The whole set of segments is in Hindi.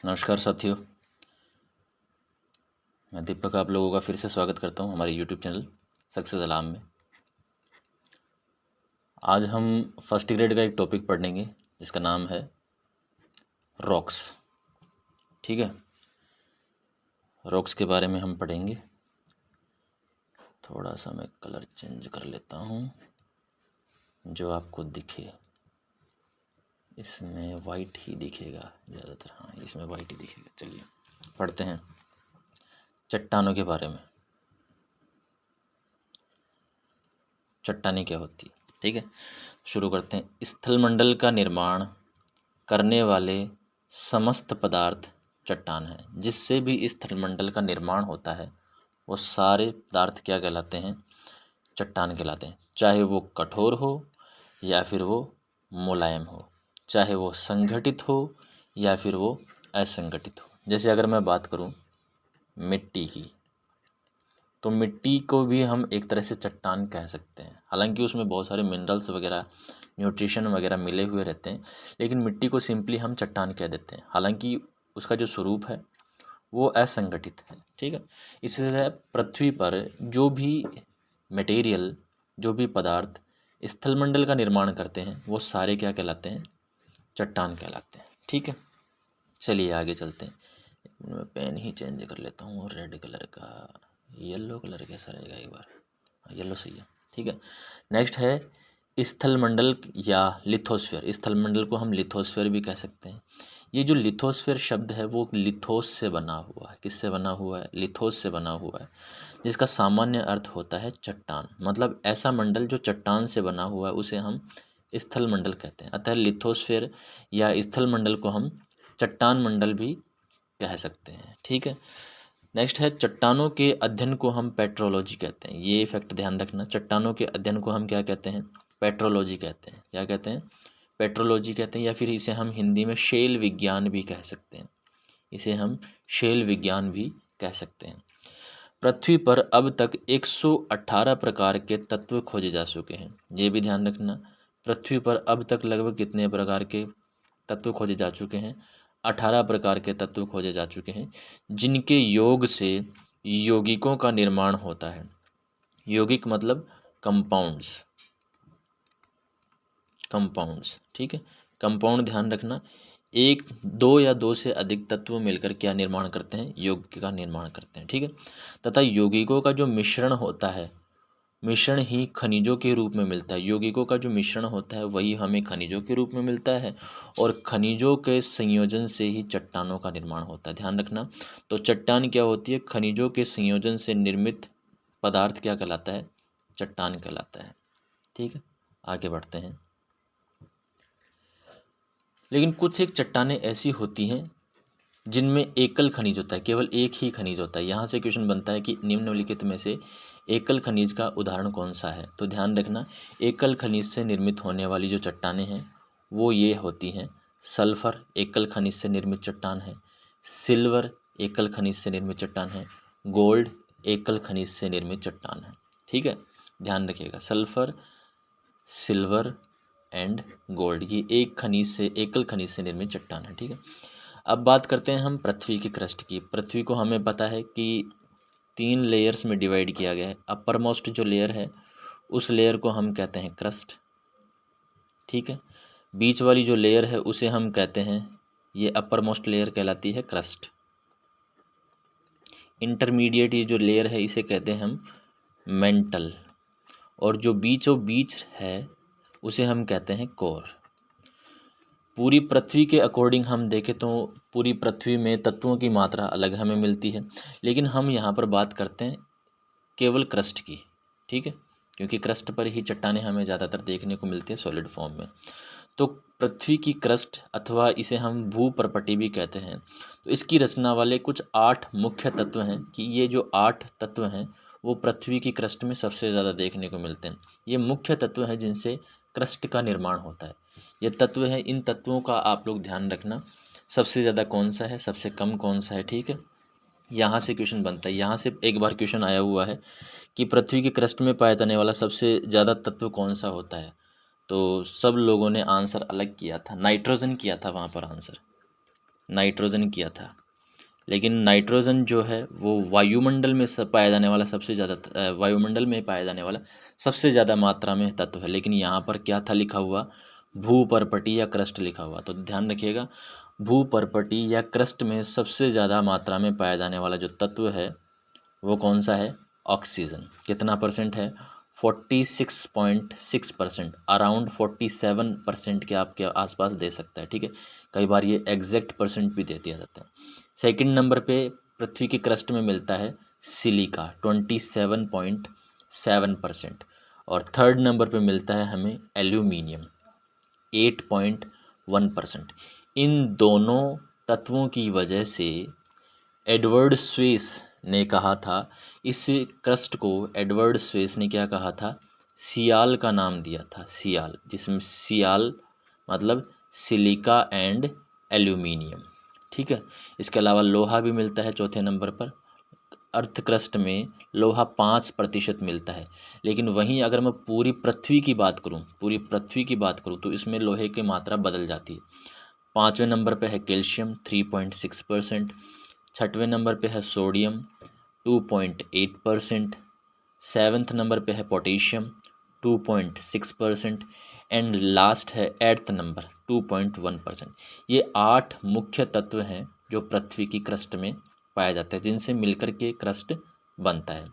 नमस्कार साथियों, मैं दीपक आप लोगों का फिर से स्वागत करता हूं हमारे यूट्यूब चैनल सक्सेस अलाम में। आज हम फर्स्ट ग्रेड का एक टॉपिक पढ़ेंगे जिसका नाम है रॉक्स। ठीक है, रॉक्स के बारे में हम पढ़ेंगे। थोड़ा सा मैं कलर चेंज कर लेता हूं जो आपको दिखे। इसमें वाइट ही दिखेगा ज़्यादातर। हाँ, इसमें वाइट ही दिखेगा। चलिए पढ़ते हैं चट्टानों के बारे में। चट्टानें क्या होती है, ठीक है, शुरू करते हैं। स्थलमंडल का निर्माण करने वाले समस्त पदार्थ चट्टान है। जिससे भी स्थलमंडल का निर्माण होता है वो सारे पदार्थ क्या कहलाते हैं? चट्टान कहलाते हैं। चाहे वो कठोर हो या फिर वो मुलायम हो, चाहे वो संगठित हो या फिर वो असंगठित हो। जैसे अगर मैं बात करूं मिट्टी की, तो मिट्टी को भी हम एक तरह से चट्टान कह सकते हैं। हालांकि उसमें बहुत सारे मिनरल्स वगैरह, न्यूट्रिशन वगैरह मिले हुए रहते हैं, लेकिन मिट्टी को सिंपली हम चट्टान कह देते हैं। हालांकि उसका जो स्वरूप है वो असंगठित है। ठीक है, इसी तरह पृथ्वी पर जो भी मटेरियल, जो भी पदार्थ स्थलमंडल का निर्माण करते हैं वो सारे क्या कहलाते हैं? चट्टान कहलाते हैं। ठीक है, चलिए आगे चलते हैं। मैं पेन ही चेंज कर लेता हूँ, रेड कलर का, येलो कलर कैसा रहेगा एक बार। हाँ, येलो सही है। ठीक है, नेक्स्ट है स्थलमंडल या लिथोस्फीयर। स्थलमंडल को हम लिथोस्फीयर भी कह सकते हैं। ये जो लिथोस्फीयर शब्द है वो लिथोस से बना हुआ है। किससे बना हुआ है? लिथोस से बना हुआ है, जिसका सामान्य अर्थ होता है चट्टान। मतलब ऐसा मंडल जो चट्टान से बना हुआ है उसे हम स्थलमंडल कहते हैं। अतः लिथोस्फीयर या स्थलमंडल को हम चट्टान मंडल भी कह सकते हैं। ठीक है, नेक्स्ट है चट्टानों के अध्ययन को हम पेट्रोलॉजी कहते हैं। ये फैक्ट ध्यान रखना, चट्टानों के अध्ययन को हम क्या कहते हैं? पेट्रोलॉजी कहते हैं। क्या कहते हैं? पेट्रोलॉजी कहते हैं, या फिर इसे हम हिंदी में शैल विज्ञान भी कह सकते हैं। इसे हम शैल विज्ञान भी कह सकते हैं। पृथ्वी पर अब तक 118 प्रकार के तत्व खोजे जा चुके हैं। ये भी ध्यान रखना, पृथ्वी पर अब तक लगभग कितने प्रकार के तत्व खोजे जा चुके हैं? 18 प्रकार के तत्व खोजे जा चुके हैं, जिनके योग से यौगिकों का निर्माण होता है। यौगिक मतलब कंपाउंड्स, कंपाउंड्स। ठीक है, कंपाउंड ध्यान रखना। एक, दो या दो से अधिक तत्व मिलकर क्या निर्माण करते हैं? यौगिक का निर्माण करते हैं। ठीक है, तथा यौगिकों का जो मिश्रण होता है, मिश्रण ही खनिजों के रूप में मिलता है। यौगिकों का जो मिश्रण होता है वही हमें खनिजों के रूप में मिलता है, और खनिजों के संयोजन से ही चट्टानों का निर्माण होता है। ध्यान रखना, तो चट्टान क्या होती है? खनिजों के संयोजन से निर्मित पदार्थ क्या कहलाता है? चट्टान कहलाता है। ठीक है, आगे बढ़ते हैं। लेकिन कुछ एक चट्टानें ऐसी होती हैं जिनमें एकल खनिज होता है, केवल एक ही खनिज होता है। यहाँ से क्वेश्चन बनता है कि निम्नलिखित में से एकल खनिज का उदाहरण कौन सा है? तो ध्यान रखना, एकल खनिज से निर्मित होने वाली जो चट्टानें हैं वो ये होती हैं। सल्फर एकल खनिज से निर्मित चट्टान है, सिल्वर एकल खनिज से निर्मित चट्टान है, गोल्ड एकल खनिज से निर्मित चट्टान है। ठीक है, ध्यान रखिएगा, सल्फर, सिल्वर एंड गोल्ड, ये एक खनिज से, एकल खनिज से निर्मित चट्टान है। ठीक है, अब बात करते हैं हम पृथ्वी की क्रस्ट की। पृथ्वी को हमें पता है कि 3 लेयर्स में डिवाइड किया गया है। अपर मोस्ट जो लेयर है उस लेयर को हम कहते हैं क्रस्ट। ठीक है, बीच वाली जो लेयर है उसे हम कहते हैं, ये अपर मोस्ट लेयर कहलाती है क्रस्ट। इंटरमीडिएट ये जो लेयर है इसे कहते हैं हम मेंटल, और जो बीचों बीच है उसे हम कहते हैं कोर। पूरी पृथ्वी के अकॉर्डिंग हम देखें तो पूरी पृथ्वी में तत्वों की मात्रा अलग हमें मिलती है, लेकिन हम यहाँ पर बात करते हैं केवल क्रस्ट की। ठीक है, क्योंकि क्रस्ट पर ही चट्टानें हमें ज़्यादातर देखने को मिलती है सॉलिड फॉर्म में। तो पृथ्वी की क्रस्ट, अथवा इसे हम भूपर्पटी भी कहते हैं, तो इसकी रचना वाले कुछ 8 मुख्य तत्व हैं, कि ये जो 8 तत्व हैं वो पृथ्वी की क्रस्ट में सबसे ज़्यादा देखने को मिलते हैं। ये मुख्य तत्व हैं जिनसे क्रस्ट का निर्माण होता है। ये तत्व हैं, इन तत्वों का आप लोग ध्यान रखना, सबसे ज़्यादा कौन सा है, सबसे कम कौन सा है। ठीक है, यहाँ से क्वेश्चन बनता है। यहाँ से एक बार क्वेश्चन आया हुआ है कि पृथ्वी की क्रस्ट में पाया जाने वाला सबसे ज़्यादा तत्व कौन सा होता है? तो सब लोगों ने आंसर अलग किया था, नाइट्रोजन किया था वहाँ पर आंसर। नाइट्रोजन किया था। लेकिन नाइट्रोजन जो है वो वायुमंडल में पाया जाने वाला सबसे ज़्यादा वायुमंडल में पाया जाने वाला सबसे ज़्यादा मात्रा में तत्व है। लेकिन यहाँ पर क्या था लिखा हुआ, भूपर्पटी या क्रस्ट लिखा हुआ। तो ध्यान रखिएगा, भूपर्पटी या क्रस्ट में सबसे ज़्यादा मात्रा में पाया जाने वाला जो तत्व है वो कौन सा है, ऑक्सीजन। कितना परसेंट है, 46.6%, अराउंड 47% के आपके आसपास दे सकता है। ठीक है, कई बार ये एग्जैक्ट परसेंट भी दे दिया जाता है। सेकंड नंबर पे पृथ्वी की क्रस्ट में मिलता है सिलिका 27.7%, और थर्ड नंबर पे मिलता है हमें एल्यूमिनियम 8.1%। इन दोनों तत्वों की वजह से एडवर्ड स्वेस ने कहा था, इस क्रस्ट को एडवर्ड स्वेस ने क्या कहा था, सियाल का नाम दिया था, सियाल, जिसमें सियाल मतलब सिलिका एंड एल्यूमिनियम। ठीक है, इसके अलावा लोहा भी मिलता है चौथे नंबर पर। अर्थ क्रस्ट में लोहा 5% मिलता है। लेकिन वहीं अगर मैं पूरी पृथ्वी की बात करूं, पूरी पृथ्वी की बात करूं तो इसमें लोहे की मात्रा बदल जाती है। 5वें नंबर पे है कैल्शियम 3.6%, 6वें नंबर पे है सोडियम 2.8%, 7वें नंबर पे है पोटेशियम 2.6%, एंड लास्ट है 8th नंबर 2.1%। ये 8 मुख्य तत्व हैं जो पृथ्वी की क्रस्ट में पाया जाता है, जिनसे मिलकर के क्रस्ट बनता है।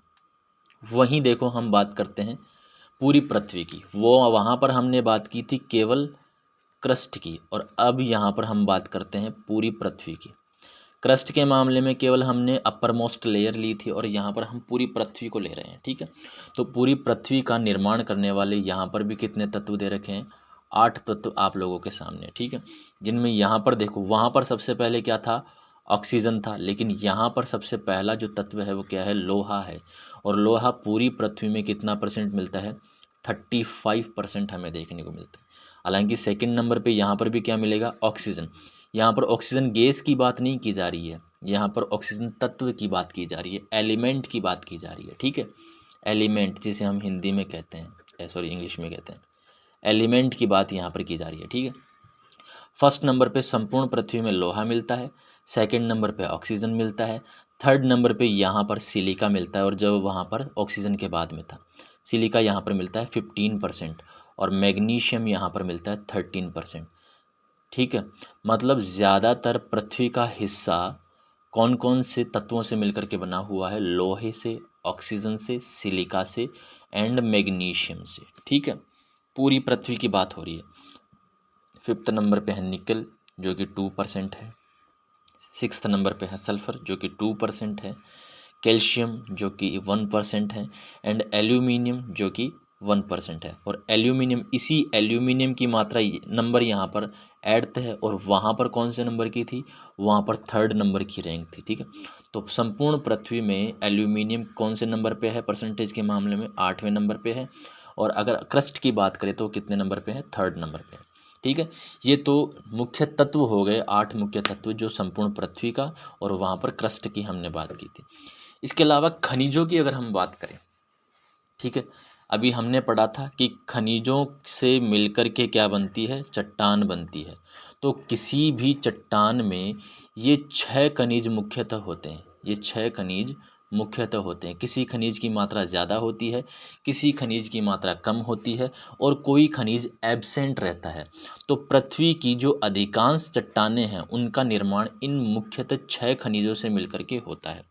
वहीं देखो हम बात करते हैं पूरी पृथ्वी की, वो वहाँ पर हमने बात की थी केवल क्रस्ट की, और अब यहाँ पर हम बात करते हैं पूरी पृथ्वी की। क्रस्ट के मामले में केवल हमने अपर मोस्ट लेयर ली थी, और यहाँ पर हम पूरी पृथ्वी को ले रहे हैं। ठीक है, तो पूरी पृथ्वी का निर्माण करने वाले यहाँ पर भी कितने तत्व दे रखे हैं, 8 तत्व आप लोगों के सामने। ठीक है, जिनमें यहाँ पर देखो, वहाँ पर सबसे पहले क्या था, ऑक्सीजन था, लेकिन यहाँ पर सबसे पहला जो तत्व है वो क्या है, लोहा है। और लोहा पूरी पृथ्वी में कितना परसेंट मिलता है, 35% हमें देखने को मिलता है। हालांकि सेकंड नंबर पे यहाँ पर भी क्या मिलेगा, ऑक्सीजन। यहाँ पर ऑक्सीजन गैस की बात नहीं की जा रही है, यहाँ पर ऑक्सीजन तत्व की बात की जा रही है, एलिमेंट की बात की जा रही है। ठीक है, एलिमेंट जिसे हम हिंदी में कहते हैं, सॉरी इंग्लिश में कहते हैं, एलिमेंट की बात यहाँ पर की जा रही है। ठीक है, फर्स्ट नंबर पे संपूर्ण पृथ्वी में लोहा मिलता है, सेकंड नंबर पे ऑक्सीजन मिलता है, थर्ड नंबर पे यहाँ पर सिलिका मिलता है, और जब वहाँ पर ऑक्सीजन के बाद में था, सिलिका यहाँ पर मिलता है 15%, और मैग्नीशियम यहाँ पर मिलता है 13%। ठीक है, मतलब ज़्यादातर पृथ्वी का हिस्सा कौन कौन से तत्वों से मिलकर के बना हुआ है, लोहे से, ऑक्सीजन से, सिलिका से एंड मैग्नीशियम से। ठीक है, पूरी पृथ्वी की बात हो रही है। फिफ्थ नंबर पे है निकल जो कि 2% है, सिक्स्थ नंबर पे है सल्फर जो कि 2% है, कैल्शियम जो कि 1% है, एंड एल्यूमिनियम जो कि 1% है। और एल्यूमिनियम, इसी एल्यूमिनियम की मात्रा नंबर यहाँ पर 8th है, और वहाँ पर कौन से नंबर की थी, वहाँ पर 3rd नंबर की रैंक थी। ठीक है, तो संपूर्ण पृथ्वी में एल्यूमिनियम कौन से नंबर पे है परसेंटेज के मामले में, 8वें नंबर पे है। और अगर क्रस्ट की बात करें तो कितने नंबर पे है, 3rd नंबर पे है। ठीक है, ये तो मुख्य तत्व हो गए, 8 मुख्य तत्व जो संपूर्ण पृथ्वी का, और वहाँ पर क्रस्ट की हमने बात की थी। इसके अलावा खनिजों की अगर हम बात करें, ठीक है, अभी हमने पढ़ा था कि खनिजों से मिलकर के क्या बनती है, चट्टान बनती है। तो किसी भी चट्टान में ये 6 खनिज मुख्यतः होते हैं, ये 6 खनिज मुख्यतः होते हैं। किसी खनिज की मात्रा ज़्यादा होती है, किसी खनिज की मात्रा कम होती है, और कोई खनिज एब्सेंट रहता है। तो पृथ्वी की जो अधिकांश चट्टानें हैं उनका निर्माण इन मुख्यतः 6 खनिजों से मिलकर के होता है।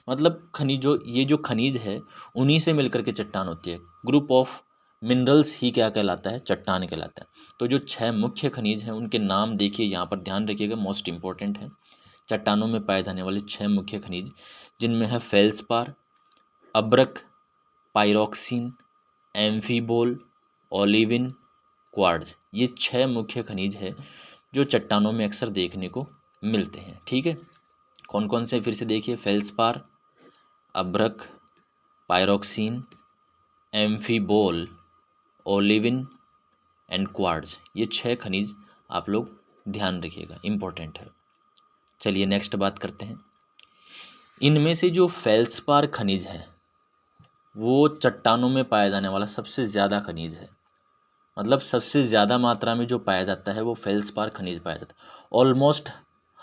मतलब खनिजों, ये जो खनिज है उन्हीं से मिलकर के चट्टान होती है। ग्रुप ऑफ मिनरल्स ही क्या कहलाता है, चट्टान कहलाता है। तो जो 6 मुख्य खनिज हैं उनके नाम देखिए, यहाँ पर ध्यान रखिएगा, मोस्ट इंपॉर्टेंट है। चट्टानों में पाए जाने वाले 6 मुख्य खनिज, जिनमें है फेल्सपार, अब्रक, पायरोक्सिन, एम्फीबोल, ओलिविन, क्वार्ट्ज। ये 6 मुख्य खनिज है जो चट्टानों में अक्सर देखने को मिलते हैं। ठीक है, कौन कौन से फिर से देखिए, फेल्सपार, अब्रक, pyroxene, amphibole, olivine and quartz. ये 6 खनिज आप लोग ध्यान रखिएगा, इम्पोर्टेंट है। चलिए नेक्स्ट बात करते हैं। इनमें से जो फेल्सपार खनिज है वो चट्टानों में पाया जाने वाला सबसे ज़्यादा खनिज है। मतलब सबसे ज़्यादा मात्रा में जो पाया जाता है वो फेल्सपार खनिज पाया जाता है। ऑलमोस्ट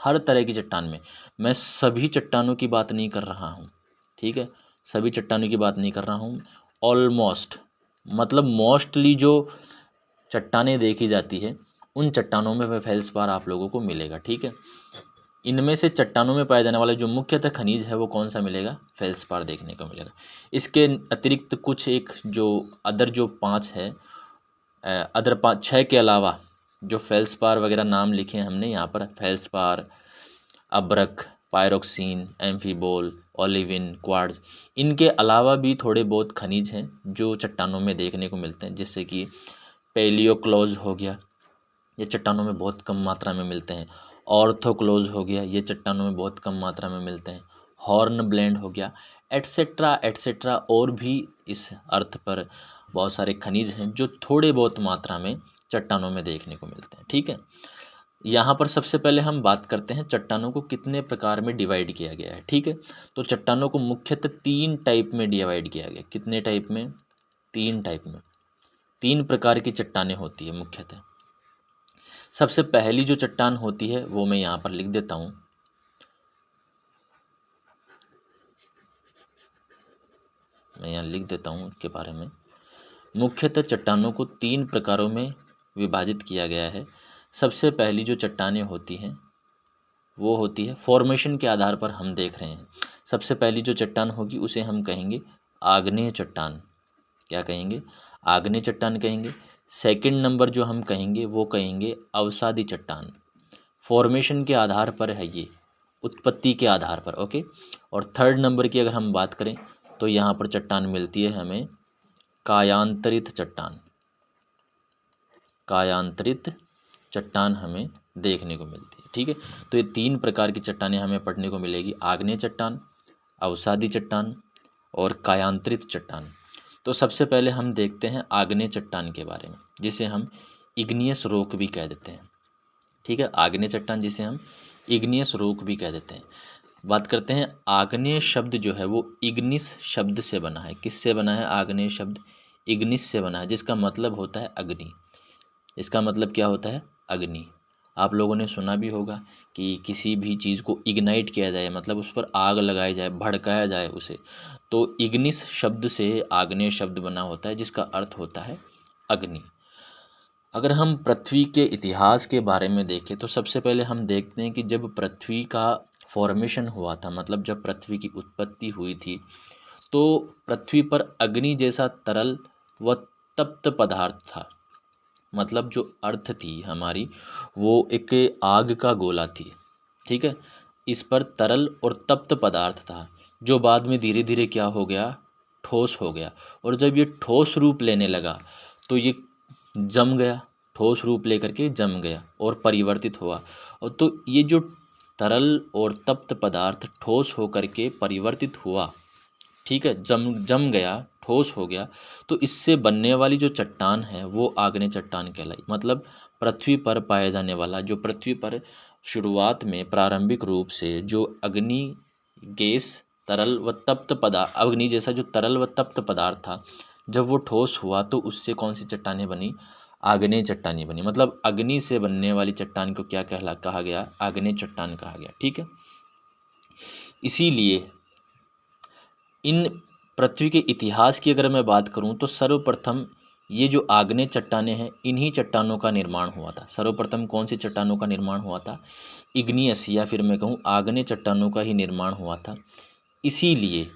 हर तरह की चट्टान में, मैं सभी चट्टानों की बात नहीं कर रहा हूँ, ठीक है, सभी चट्टानों की बात नहीं कर रहा हूँ, ऑलमोस्ट मतलब मोस्टली जो चट्टानें देखी जाती है उन चट्टानों में वह फेल्सपार आप लोगों को मिलेगा, ठीक है। इनमें से चट्टानों में पाया जाने वाला जो मुख्यतः खनिज है वो कौन सा मिलेगा, फेल्सपार देखने को मिलेगा। इसके अतिरिक्त कुछ एक जो अदर जो 5 है, अदर 5 6 के अलावा जो फेल्सपार वगैरह नाम लिखे हैं हमने यहाँ पर, फेल्सपार, अब्रक, पायरोक्सिन, एम्फीबोल, ओलिविन, क्वार्ट्ज, इनके अलावा भी थोड़े बहुत खनिज हैं जो चट्टानों में देखने को मिलते हैं, जिससे कि पेलियोक्लोज हो गया, ये चट्टानों में बहुत कम मात्रा में मिलते हैं। ऑर्थोक्लोज हो गया, ये चट्टानों में बहुत कम मात्रा में मिलते हैं। हॉर्न ब्लेंड हो गया, एट्सेट्रा एट्सेट्रा, और भी इस अर्थ पर बहुत सारे खनिज हैं जो थोड़े बहुत मात्रा में चट्टानों में देखने को मिलते हैं, ठीक है। यहाँ पर सबसे पहले हम बात करते हैं चट्टानों को कितने प्रकार में डिवाइड किया गया है, ठीक है। तो चट्टानों को मुख्यतः 3 टाइप में डिवाइड किया गया। कितने टाइप में? 3 टाइप में, 3 प्रकार की चट्टानें होती है मुख्यतः। सबसे पहली जो चट्टान होती है वो मैं यहाँ पर लिख देता हूँ, मैं यहाँ लिख देता हूँ उसके बारे में। मुख्यतः चट्टानों को 3 प्रकारों में विभाजित किया गया है। सबसे पहली जो चट्टानें होती हैं वो होती है, फॉर्मेशन के आधार पर हम देख रहे हैं। सबसे पहली जो चट्टान होगी उसे हम कहेंगे आग्नेय चट्टान। क्या कहेंगे? आग्नेय चट्टान कहेंगे। सेकंड नंबर जो हम कहेंगे वो कहेंगे अवसादी चट्टान। फॉर्मेशन के आधार पर है ये, उत्पत्ति के आधार पर, ओके। और थर्ड नंबर की अगर हम बात करें तो यहाँ पर चट्टान मिलती है हमें कायांतरित चट्टान। कायांतरित चट्टान हमें देखने को मिलती है, ठीक है। तो ये 3 प्रकार की चट्टानें हमें पढ़ने को मिलेगी, आग्नेय चट्टान, अवसादी चट्टान और कायांतरित चट्टान। तो सबसे पहले हम देखते हैं आग्नेय चट्टान के बारे में, जिसे हम इग्नियस रॉक भी कह देते हैं, ठीक है। आग्नेय चट्टान जिसे हम इग्नियस रॉक भी कह देते हैं। बात करते हैं, आग्नेय शब्द जो है वो इग्निस शब्द से बना है। किससे बना है? आग्नेय शब्द इग्निस से बना है, जिसका मतलब होता है अग्नि। इसका मतलब क्या होता है? अग्नि। आप लोगों ने सुना भी होगा कि किसी भी चीज़ को इग्नाइट किया जाए, मतलब उस पर आग लगाई जाए, भड़काया जाए उसे, तो इग्निस शब्द से आग्नेय शब्द बना होता है, जिसका अर्थ होता है अग्नि। अगर हम पृथ्वी के इतिहास के बारे में देखें तो सबसे पहले हम देखते हैं कि जब पृथ्वी का फॉर्मेशन हुआ था, मतलब जब पृथ्वी की उत्पत्ति हुई थी, तो पृथ्वी पर अग्नि जैसा तरल व तप्त पदार्थ था। मतलब जो अर्थ थी हमारी वो एक आग का गोला थी, ठीक है। इस पर तरल और तप्त पदार्थ था, जो बाद में धीरे धीरे क्या हो गया? ठोस हो गया। और जब ये ठोस रूप लेने लगा तो ये जम गया, ठोस रूप लेकर के जम गया और परिवर्तित हुआ। और तो ये जो तरल और तप्त पदार्थ ठोस होकर के परिवर्तित हुआ, ठीक है, जम जम गया, ठोस हो गया, तो इससे बनने वाली जो चट्टान है वो आग्नेय चट्टान कहलाई। मतलब पृथ्वी पर पाया जाने वाला, जो पृथ्वी पर शुरुआत में प्रारंभिक रूप से जो अग्नि, गैस, तरल व तप्त पदार्थ, अग्नि जैसा जो तरल व तप्त पदार्थ था, जब वो ठोस हुआ तो उससे कौन सी चट्टानें बनी? आग्नेय चट्टानें बनी। मतलब अग्नि से बनने वाली चट्टान को क्या कहा गया? आग्नेय चट्टान कहा गया, ठीक है। इसीलिए इन पृथ्वी के इतिहास की अगर मैं बात करूं तो सर्वप्रथम ये जो आग्नेय चट्टानें हैं, इन्हीं चट्टानों का निर्माण हुआ था। सर्वप्रथम कौन सी चट्टानों का निर्माण हुआ था? इग्नियस, या फिर मैं कहूँ आग्नेय चट्टानों का ही निर्माण हुआ था। इसीलिए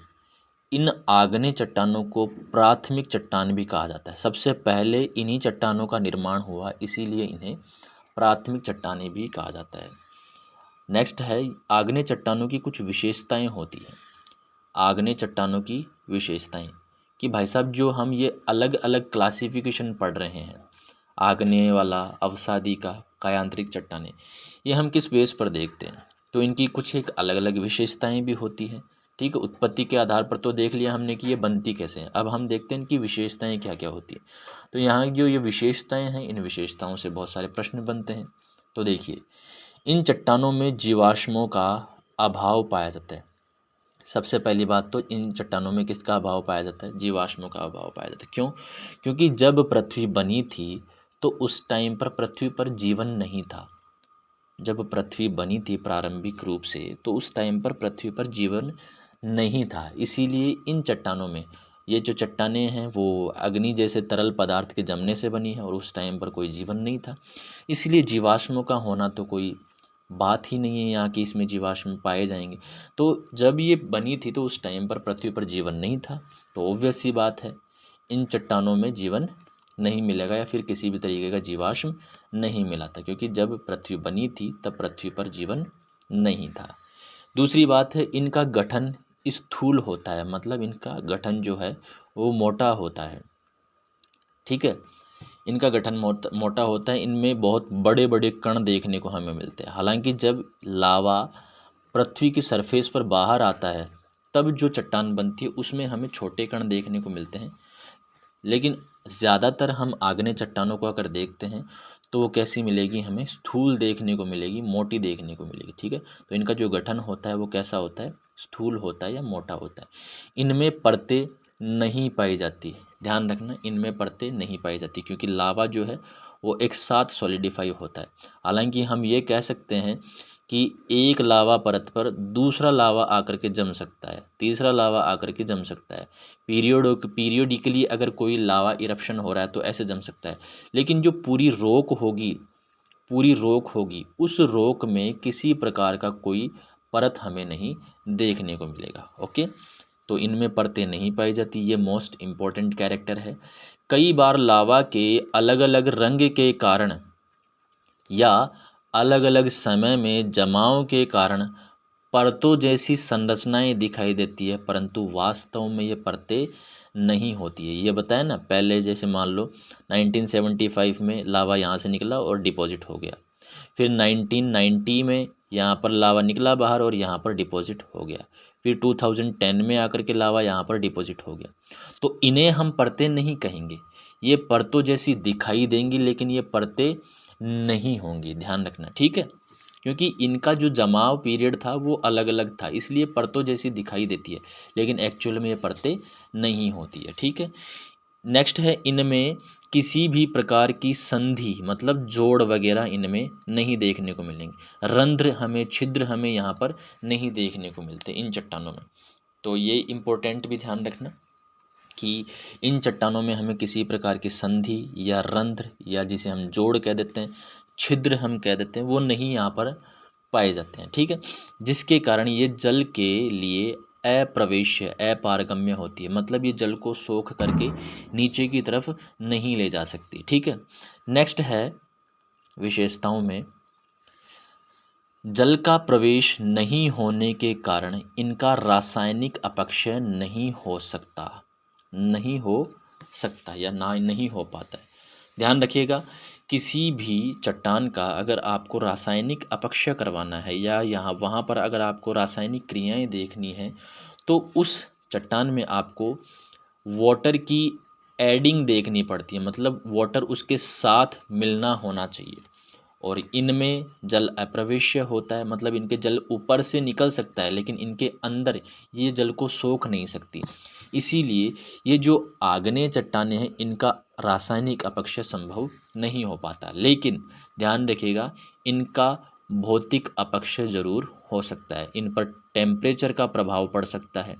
इन आग्नेय चट्टानों को प्राथमिक चट्टान भी कहा जाता है। सबसे पहले इन्हीं चट्टानों का निर्माण हुआ, इसीलिए इन्हें प्राथमिक चट्टानें भी कहा जाता है। नेक्स्ट है, आग्नेय चट्टानों की कुछ विशेषताएं होती हैं। आग्नेय चट्टानों की विशेषताएं कि भाई साहब जो हम ये अलग अलग क्लासिफिकेशन पढ़ रहे हैं, आग्नेय वाला, अवसादी का, कायांतरिक चट्टानें, ये हम किस बेस पर देखते हैं? तो इनकी कुछ एक अलग अलग विशेषताएं भी होती हैं, ठीक है। उत्पत्ति के आधार पर तो देख लिया हमने कि ये बनती कैसे हैं। अब हम देखते हैं इनकी विशेषताएं क्या क्या होती हैं। तो यहाँ जो ये विशेषताएं हैं, इन विशेषताओं से बहुत सारे प्रश्न बनते हैं। तो देखिए, इन चट्टानों में जीवाश्मों का अभाव पाया जाता है। सबसे पहली बात तो इन चट्टानों में किसका अभाव पाया जाता है? जीवाश्मों का अभाव पाया जाता है। क्यों? क्योंकि जब पृथ्वी बनी थी तो उस टाइम पर पृथ्वी पर जीवन नहीं था। जब पृथ्वी बनी थी प्रारंभिक रूप से, तो उस टाइम पर पृथ्वी पर जीवन नहीं था। इसीलिए इन चट्टानों में, ये जो चट्टानें हैं वो अग्नि जैसे तरल पदार्थ के जमने से बनी है और उस टाइम पर कोई जीवन नहीं था। इसलिए जीवाश्मों का होना तो कोई बात ही नहीं है यहाँ की, इसमें जीवाश्म पाए जाएंगे। तो जब ये बनी थी तो उस टाइम पर पृथ्वी पर जीवन नहीं था, तो ऑब्वियस सी बात है इन चट्टानों में जीवन नहीं मिलेगा या फिर किसी भी तरीके का जीवाश्म नहीं मिला था, क्योंकि जब पृथ्वी बनी थी तब पृथ्वी पर जीवन नहीं था। दूसरी बात है, इनका गठन स्थूल होता है, मतलब इनका गठन जो है वो मोटा होता है। ठीक है, इनका गठन मोटा होता है। इनमें बहुत बड़े बड़े कण देखने को हमें मिलते हैं। हालांकि जब लावा पृथ्वी की सरफेस पर बाहर आता है तब जो चट्टान बनती है उसमें हमें छोटे कण देखने को मिलते हैं, लेकिन ज़्यादातर हम आग्नेय चट्टानों को अगर देखते हैं तो वो कैसी मिलेगी, हमें स्थूल देखने को मिलेगी, मोटी देखने को मिलेगी। ठीक है, तो इनका जो गठन होता है वो कैसा होता है, स्थूल होता है या मोटा होता है। इनमें परतें नहीं पाई जाती, ध्यान रखना, इनमें परतें नहीं पाई जाती क्योंकि लावा जो है वो एक साथ सॉलिडिफाई होता है। हालांकि हम ये कह सकते हैं कि एक लावा परत पर दूसरा लावा आकर के जम सकता है, तीसरा लावा आकर के जम सकता है। पीरियोडिकली अगर कोई लावा इरप्शन हो रहा है तो ऐसे जम सकता है, लेकिन जो पूरी रोक होगी उस रोक में किसी प्रकार का कोई परत हमें नहीं देखने को मिलेगा। ओके, तो इनमें परतें नहीं पाई जाती, ये मोस्ट इम्पॉर्टेंट कैरेक्टर है। कई बार लावा के अलग अलग रंग के कारण या अलग अलग समय में जमाव के कारण परतों जैसी संरचनाएं दिखाई देती है, परंतु वास्तव में ये परतें नहीं होती है। ये बताया ना पहले, जैसे मान लो 1975 में लावा यहाँ से निकला और डिपॉजिट हो गया, फिर 1990 में यहाँ पर लावा निकला बाहर और यहाँ पर डिपॉजिट हो गया, फिर 2010 में आकर के लावा यहाँ पर डिपॉजिट हो गया। तो इन्हें हम परतें नहीं कहेंगे, ये परतों जैसी दिखाई देंगी लेकिन ये परतें नहीं होंगी, ध्यान रखना। ठीक है, क्योंकि इनका जो जमाव पीरियड था वो अलग अलग था, इसलिए परतों जैसी दिखाई देती है लेकिन एक्चुअल में ये परतें नहीं होती है। ठीक है, नेक्स्ट है, इनमें किसी भी प्रकार की संधि मतलब जोड़ वगैरह इनमें नहीं देखने को मिलेंगे, रंध्र हमें, छिद्र हमें यहाँ पर नहीं देखने को मिलते इन चट्टानों में। तो ये इम्पोर्टेंट भी ध्यान रखना कि इन चट्टानों में हमें किसी प्रकार की संधि या रंध्र या जिसे हम जोड़ कह देते हैं, छिद्र हम कह देते हैं, वो नहीं यहाँ पर पाए जाते हैं। ठीक है, जिसके कारण ये जल के लिए अप्रवेश्य, अपारगम्य होती है, मतलब ये जल को सोख करके नीचे की तरफ नहीं ले जा सकती। ठीक है, नेक्स्ट है विशेषताओं में, जल का प्रवेश नहीं होने के कारण इनका रासायनिक अपक्षय नहीं हो सकता, नहीं हो सकता या ना नहीं हो पाता है। ध्यान रखिएगा, किसी भी चट्टान का अगर आपको रासायनिक अपक्षय करवाना है या यहाँ वहाँ पर अगर आपको रासायनिक क्रियाएं देखनी है तो उस चट्टान में आपको वाटर की एडिंग देखनी पड़ती है, मतलब वाटर उसके साथ मिलना होना चाहिए। और इनमें जल अप्रवेश्य होता है, मतलब इनके जल ऊपर से निकल सकता है लेकिन इनके अंदर ये जल को सोख नहीं सकती। इसीलिए ये जो आग्नेय चट्टानें हैं इनका रासायनिक अपक्षय संभव नहीं हो पाता, लेकिन ध्यान रखिएगा इनका भौतिक अपक्षय जरूर हो सकता है। इन पर टेम्परेचर का प्रभाव पड़ सकता है।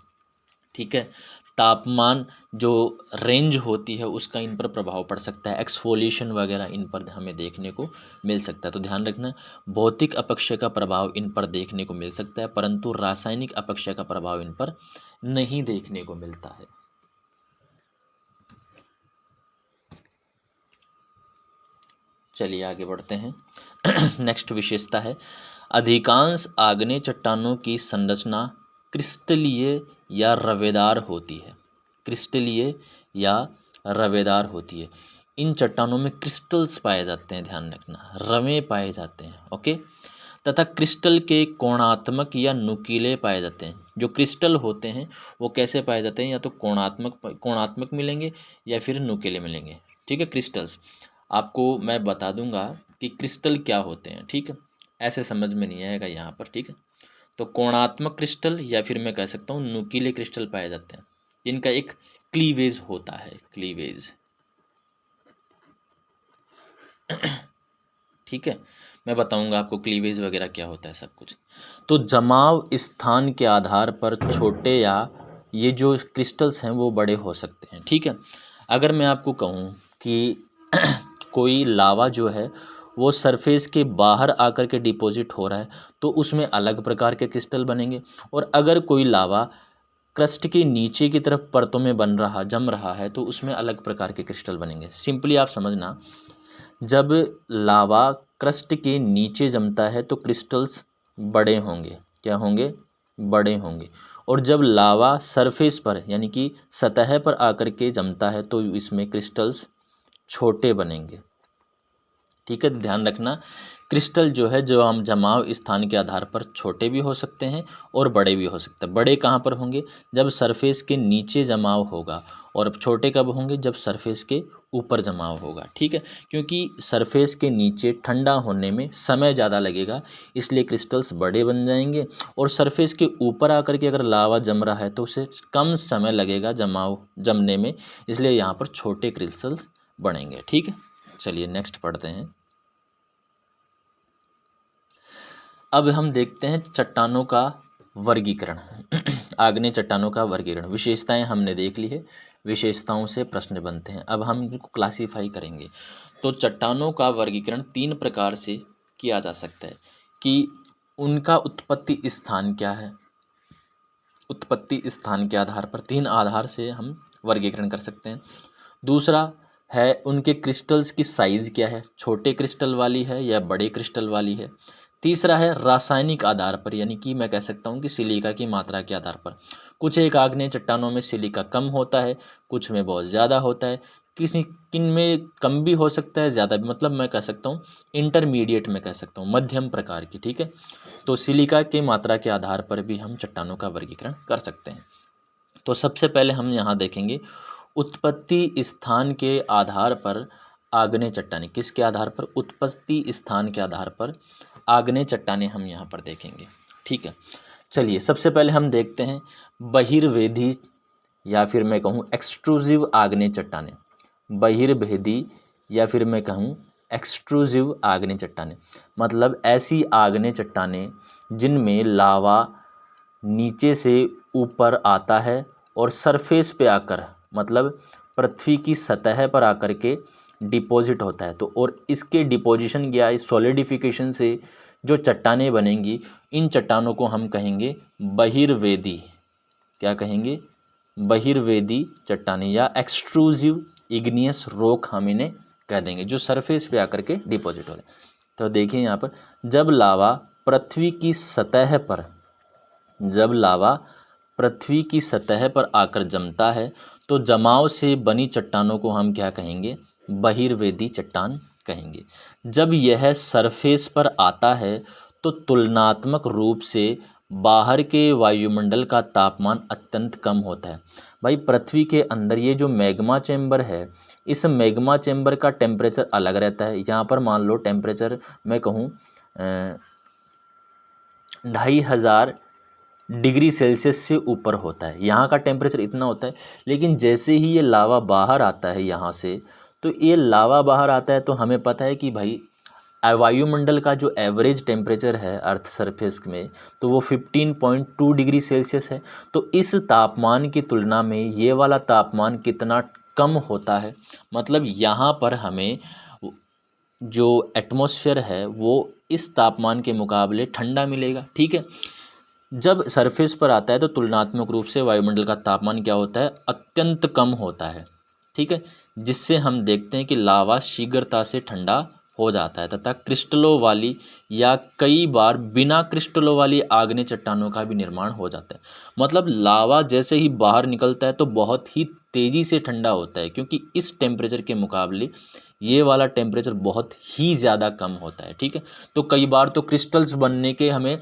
ठीक है, तापमान जो रेंज होती है उसका इन पर प्रभाव पड़ सकता है, एक्सफोलिएशन वगैरह इन पर हमें देखने को मिल सकता है। तो ध्यान रखना, भौतिक अपक्षय का प्रभाव इन पर देखने को मिल सकता है परंतु रासायनिक अपक्षय का प्रभाव इन पर नहीं देखने को मिलता है। चलिए आगे बढ़ते हैं। नेक्स्ट विशेषता है, अधिकांश आग्नेय चट्टानों की संरचना क्रिस्टलीय या रवेदार होती है, क्रिस्टलीय या रवेदार होती है। इन चट्टानों में क्रिस्टल्स पाए जाते हैं, ध्यान रखना, रवे पाए जाते हैं। ओके, तथा क्रिस्टल के कोणात्मक या नुकीले पाए जाते हैं। जो क्रिस्टल होते हैं वो कैसे पाए जाते हैं, या तो कोणात्मक मिलेंगे या फिर नुकीले मिलेंगे। ठीक है, क्रिस्टल्स आपको मैं बता दूंगा कि क्रिस्टल क्या होते हैं। ठीक है, ऐसे समझ में नहीं आएगा यहाँ पर। ठीक है, तो कोणात्मक क्रिस्टल या फिर मैं कह सकता हूँ नुकीले क्रिस्टल पाए जाते हैं जिनका एक क्लीवेज होता है, क्लीवेज। ठीक है, मैं बताऊंगा आपको क्लीवेज वगैरह क्या होता है सब कुछ। तो जमाव स्थान के आधार पर छोटे या ये जो क्रिस्टल्स हैं वो बड़े हो सकते हैं, ठीक है। अगर मैं आपको कहूँ कि कोई लावा जो है वो सरफेस के बाहर आकर के डिपॉजिट हो रहा है तो उसमें अलग प्रकार के क्रिस्टल बनेंगे, और अगर कोई लावा क्रस्ट के नीचे की तरफ परतों में जम रहा है तो उसमें अलग प्रकार के क्रिस्टल बनेंगे। सिंपली आप समझना, जब लावा क्रस्ट के नीचे जमता है तो क्रिस्टल्स बड़े होंगे, क्या होंगे, बड़े होंगे। और जब लावा सरफेस पर यानी कि सतह पर आकर के जमता है तो इसमें क्रिस्टल्स छोटे बनेंगे, ठीक है। ध्यान रखना, क्रिस्टल जो है जो हम जमाव स्थान के आधार पर छोटे भी हो सकते हैं और बड़े भी हो सकते हैं। बड़े कहाँ पर होंगे, जब सरफेस के नीचे जमाव होगा, और छोटे कब होंगे, जब सरफेस के ऊपर जमाव होगा, ठीक है। क्योंकि सरफेस के नीचे ठंडा होने में समय ज़्यादा लगेगा, इसलिए क्रिस्टल्स बड़े बन जाएंगे। और सरफेस के ऊपर आकर के अगर लावा जम रहा है तो उसे कम समय लगेगा जमने में, इसलिए यहाँ पर छोटे क्रिस्टल्स बनेंगे, ठीक है। चलिए नेक्स्ट पढ़ते हैं। अब हम देखते हैं चट्टानों का वर्गीकरण। आग्नेय चट्टानों का वर्गीकरण, विशेषताएं हमने देख ली है, विशेषताओं से प्रश्न बनते हैं। अब हम इनको क्लासीफाई करेंगे। तो चट्टानों का वर्गीकरण 3 प्रकार से किया जा सकता है कि उनका उत्पत्ति स्थान क्या है। उत्पत्ति स्थान के आधार पर 3 आधार से हम वर्गीकरण कर सकते हैं। दूसरा है उनके क्रिस्टल्स की साइज़ क्या है, छोटे क्रिस्टल वाली है या बड़े क्रिस्टल वाली है। तीसरा है रासायनिक आधार पर, यानी कि मैं कह सकता हूँ कि सिलिका की मात्रा के आधार पर। कुछ एक आग्नेय चट्टानों में सिलिका कम होता है, कुछ में बहुत ज़्यादा होता है, किन में कम भी हो सकता है, ज़्यादा भी, मतलब मैं कह सकता हूँ इंटरमीडिएट में कह सकता हूँ, मध्यम प्रकार की, ठीक है। तो सिलिका की मात्रा के आधार पर भी हम चट्टानों का वर्गीकरण कर सकते हैं। तो सबसे पहले हम यहाँ देखेंगे उत्पत्ति स्थान के आधार पर आग्नेय चट्टानें। किसके आधार पर, उत्पत्ति स्थान के आधार पर आग्नेय चट्टानें हम यहाँ पर देखेंगे, ठीक है। चलिए सबसे पहले हम देखते हैं बहिर्वेदी या फिर मैं कहूँ एक्सट्रूसिव आग्नेय चट्टानें। बहिर्वेदी या फिर मैं कहूँ एक्सट्रूसिव आग्नेय चट्टानें, मतलब ऐसी आग्नेय चट्टानें जिनमें लावा नीचे से ऊपर आता है और सरफेस पे आकर, मतलब पृथ्वी की सतह पर आकर के डिपॉजिट होता है। तो और इसके डिपोजिशन या सॉलिडिफिकेशन से जो चट्टानें बनेंगी, इन चट्टानों को हम कहेंगे बहिर्वेदी। क्या कहेंगे, बहिर्वेदी चट्टानें या एक्सट्रूसिव इग्नियस रॉक हम इन्हें कह देंगे, जो सरफेस पे आकर के डिपॉजिट हो रहे हैं। तो देखिए यहाँ पर, जब लावा पृथ्वी की सतह पर, जब लावा पृथ्वी की सतह पर आकर जमता है तो जमाव से बनी चट्टानों को हम क्या कहेंगे, बहिर्वेदी चट्टान कहेंगे। जब यह सरफेस पर आता है तो तुलनात्मक रूप से बाहर के वायुमंडल का तापमान अत्यंत कम होता है। भाई पृथ्वी के अंदर ये जो मैग्मा चेंबर है, इस मैग्मा चेंबर का टेम्परेचर अलग रहता है। यहाँ पर मान लो टेम्परेचर मैं कहूँ 2500 डिग्री सेल्सियस से ऊपर होता है, यहाँ का टेम्परेचर इतना होता है। लेकिन जैसे ही ये लावा बाहर आता है यहाँ से, तो ये लावा बाहर आता है तो हमें पता है कि भाई वायुमंडल का जो एवरेज टेम्परेचर है अर्थ सरफेस में, तो वो 15.2 डिग्री सेल्सियस है। तो इस तापमान की तुलना में ये वाला तापमान कितना कम होता है, मतलब यहाँ पर हमें जो एटमॉस्फेयर है वो इस तापमान के मुकाबले ठंडा मिलेगा, ठीक है। जब सरफेस पर आता है तो तुलनात्मक रूप से वायुमंडल का तापमान क्या होता है, अत्यंत कम होता है, ठीक है। जिससे हम देखते हैं कि लावा शीघ्रता से ठंडा हो जाता है तथा क्रिस्टलों वाली या कई बार बिना क्रिस्टलों वाली आग्नेय चट्टानों का भी निर्माण हो जाता है। मतलब लावा जैसे ही बाहर निकलता है तो बहुत ही तेज़ी से ठंडा होता है, क्योंकि इस टेम्परेचर के मुकाबले ये वाला टेम्परेचर बहुत ही ज़्यादा कम होता है, ठीक है। तो कई बार तो क्रिस्टल्स बनने के हमें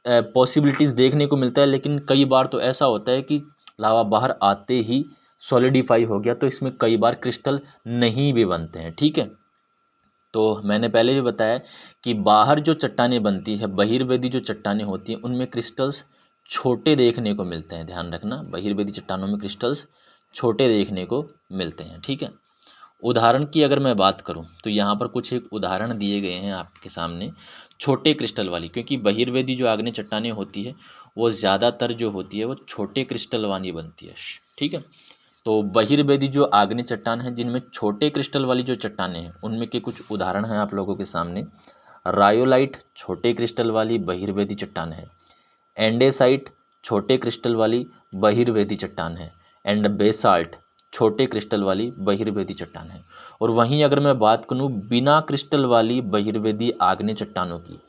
पॉसिबिलिटीज़ देखने को मिलता है, लेकिन कई बार तो ऐसा होता है कि लावा बाहर आते ही सॉलिडिफाई हो गया, तो इसमें कई बार क्रिस्टल नहीं भी बनते हैं, ठीक है। तो मैंने पहले भी बताया कि बाहर जो चट्टानें बनती है, बहिर्वेदी जो चट्टानें होती हैं, उनमें क्रिस्टल्स छोटे देखने को मिलते हैं। ध्यान रखना, बहिर्वेदी चट्टानों में क्रिस्टल्स छोटे देखने को मिलते हैं, ठीक है। उदाहरण की अगर मैं बात करूं तो यहाँ पर कुछ एक उदाहरण दिए गए हैं आपके सामने छोटे क्रिस्टल वाली, क्योंकि बहिर्वेदी जो आग्नेय चट्टानें होती है वो ज़्यादातर जो होती है वो छोटे क्रिस्टल वाली बनती है। ठीक है, तो बहिर्वेदी जो आग्नेय चट्टान है जिनमें छोटे क्रिस्टल वाली जो चट्टानें हैं उनमें के कुछ उदाहरण हैं आप लोगों के सामने। रायोलाइट छोटे क्रिस्टल वाली बहिर्वेदी चट्टान है, एंडेसाइट छोटे क्रिस्टल वाली बहिर्वेदी चट्टान है, एंड बेसाल्ट छोटे क्रिस्टल वाली बहिर्वेदी चट्टान है। और वहीं अगर मैं बात करूँ बिना क्रिस्टल वाली बहिर्वेदी आग्नेय चट्टानों की,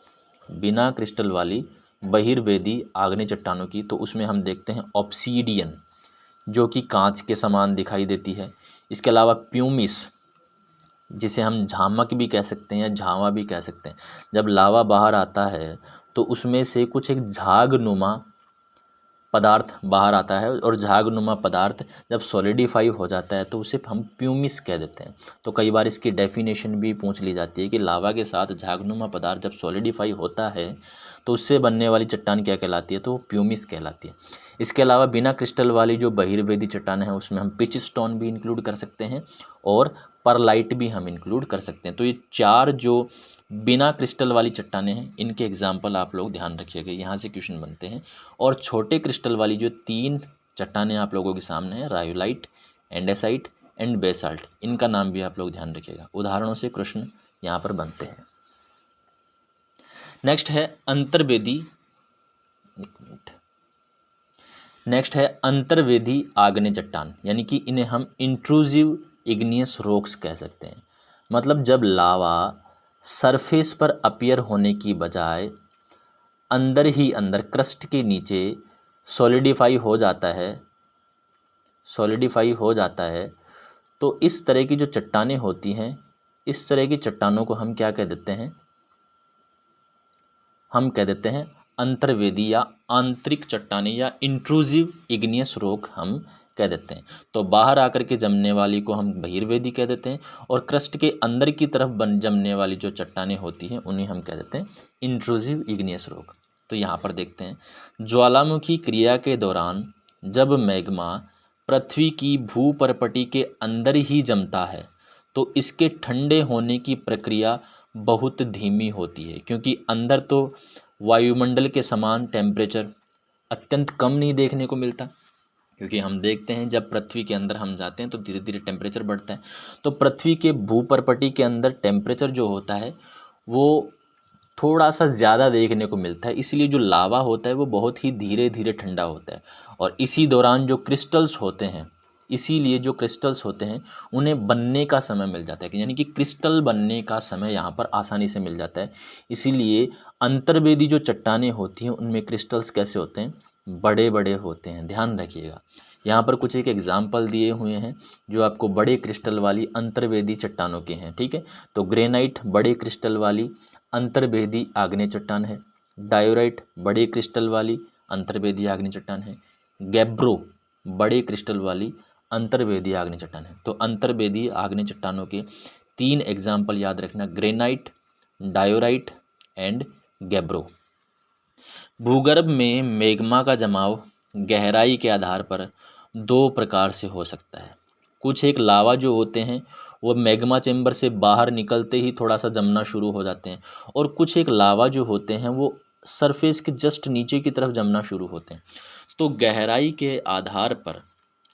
बिना क्रिस्टल वाली बहिर्वेदी आग्नेय चट्टानों की, तो उसमें हम देखते हैं ऑब्सीडियन जो कि कांच के समान दिखाई देती है। इसके अलावा प्यूमिस जिसे हम झामक भी कह सकते हैं या झावा भी कह सकते हैं, जब लावा बाहर आता है तो उसमें से कुछ एक झागनुमा पदार्थ बाहर आता है, और झागनुमा पदार्थ जब सॉलिडिफाई हो जाता है तो उसे हम प्यूमिस कह देते हैं। तो कई बार इसकी डेफिनेशन भी पूछ ली जाती है कि लावा के साथ झागनुमा पदार्थ जब सॉलिडिफाई होता है तो उससे बनने वाली चट्टान क्या कहलाती है, तो प्यूमिस कहलाती है। इसके अलावा बिना क्रिस्टल वाली जो बहिर्वेदी चट्टान है उसमें हम पिच स्टोन भी इंक्लूड कर सकते हैं और परलाइट भी हम इंक्लूड कर सकते हैं। तो ये चार जो बिना क्रिस्टल वाली चट्टानें हैं इनके एग्जाम्पल आप लोग ध्यान रखिएगा, यहाँ से क्वेश्चन बनते हैं। और छोटे क्रिस्टल वाली जो तीन चट्टानें आप लोगों के सामने हैं, रायोलाइट, एंडेसाइट एंड बेसाल्ट, इनका नाम भी आप लोग ध्यान रखिएगा। उदाहरणों से प्रश्न यहाँ पर बनते हैं। नेक्स्ट है अंतर्वेदी, एक मिनट, नेक्स्ट है अंतर्वेदी आग्नेय चट्टान, यानी कि इन्हें हम इंट्रूसिव इग्नियस रॉक्स कह सकते हैं। मतलब जब लावा सरफेस पर अपीयर होने की बजाय अंदर ही अंदर क्रस्ट के नीचे सॉलिडिफाई हो जाता है, सॉलिडिफाई हो जाता है, तो इस तरह की जो चट्टानें होती हैं, इस तरह की चट्टानों को हम क्या कह देते हैं, हम कह देते हैं अंतर्वेदी या आंतरिक चट्टानें या इंट्रूसिव इग्नियस रॉक हम कह देते हैं। तो बाहर आकर के जमने वाली को हम बहिर्वेदी कह देते हैं, और क्रस्ट के अंदर की तरफ जमने वाली जो चट्टानें होती हैं उन्हें हम कह देते हैं इंट्रूसिव इग्नियस रॉक। तो यहाँ पर देखते हैं, ज्वालामुखी क्रिया के दौरान जब मैग्मा पृथ्वी की भूपर्पटी के अंदर ही जमता है तो इसके ठंडे होने की प्रक्रिया बहुत धीमी होती है, क्योंकि अंदर तो वायुमंडल के समान टेम्परेचर अत्यंत कम नहीं देखने को मिलता, क्योंकि हम देखते हैं जब पृथ्वी के अंदर हम जाते हैं तो धीरे धीरे टेम्परेचर बढ़ता है। तो पृथ्वी के भूपर्पटी के अंदर टेम्परेचर जो होता है वो थोड़ा सा ज़्यादा देखने को मिलता है, इसलिए जो लावा होता है वो बहुत ही धीरे धीरे ठंडा होता है। और इसी दौरान जो क्रिस्टल्स होते हैं, इसीलिए जो क्रिस्टल्स होते हैं उन्हें बनने का समय मिल जाता है, यानी कि क्रिस्टल बनने का समय यहाँ पर आसानी से मिल जाता है। इसीलिए अंतर्वेदी जो चट्टानें होती हैं उनमें क्रिस्टल्स कैसे होते हैं, बड़े बड़े होते हैं। ध्यान रखिएगा, यहाँ पर कुछ एक एग्जाम्पल दिए हुए हैं जो आपको बड़े क्रिस्टल वाली अंतर्वेदी चट्टानों के हैं। ठीक है, तो ग्रेनाइट बड़े क्रिस्टल वाली अंतर्वेदी आग्नेय चट्टान है, डायोराइट बड़े क्रिस्टल वाली अंतर्वेदी आग्नेय चट्टान है, गैब्रो बड़े क्रिस्टल वाली अंतर्वेदी आग्नेय चट्टान है। तो अंतर्वेदी आग्नेय चट्टानों के तीन एग्जाम्पल याद रखना, ग्रेनाइट, डायोराइट एंड गैब्रो। भूगर्भ में मैग्मा का जमाव गहराई के आधार पर दो प्रकार से हो सकता है। कुछ एक लावा जो होते हैं वो मैग्मा चेंबर से बाहर निकलते ही थोड़ा सा जमना शुरू हो जाते हैं, और कुछ एक लावा जो होते हैं वो सरफेस के जस्ट नीचे की तरफ जमना शुरू होते हैं। तो गहराई के आधार पर,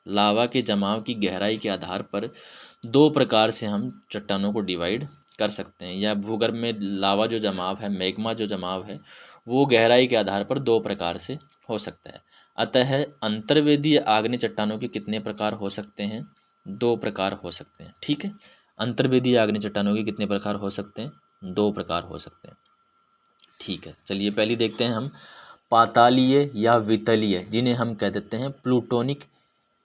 लावा के जमाव की गहराई के आधार पर दो प्रकार से हम चट्टानों को डिवाइड कर सकते हैं, या भूगर्भ में लावा जो जमाव है, मैग्मा जो जमाव है, वो गहराई के आधार पर दो प्रकार से हो सकता है। अतः अंतर्वेदी आग्नेय चट्टानों के कितने प्रकार हो सकते हैं, दो प्रकार हो सकते हैं। ठीक है, अंतर्वेदी आग्नेय चट्टानों के कितने प्रकार हो सकते हैं, दो प्रकार हो सकते हैं। ठीक है, चलिए पहले देखते हैं हम पातालीय या वितलीय, जिन्हें हम कह देते हैं प्लूटोनिक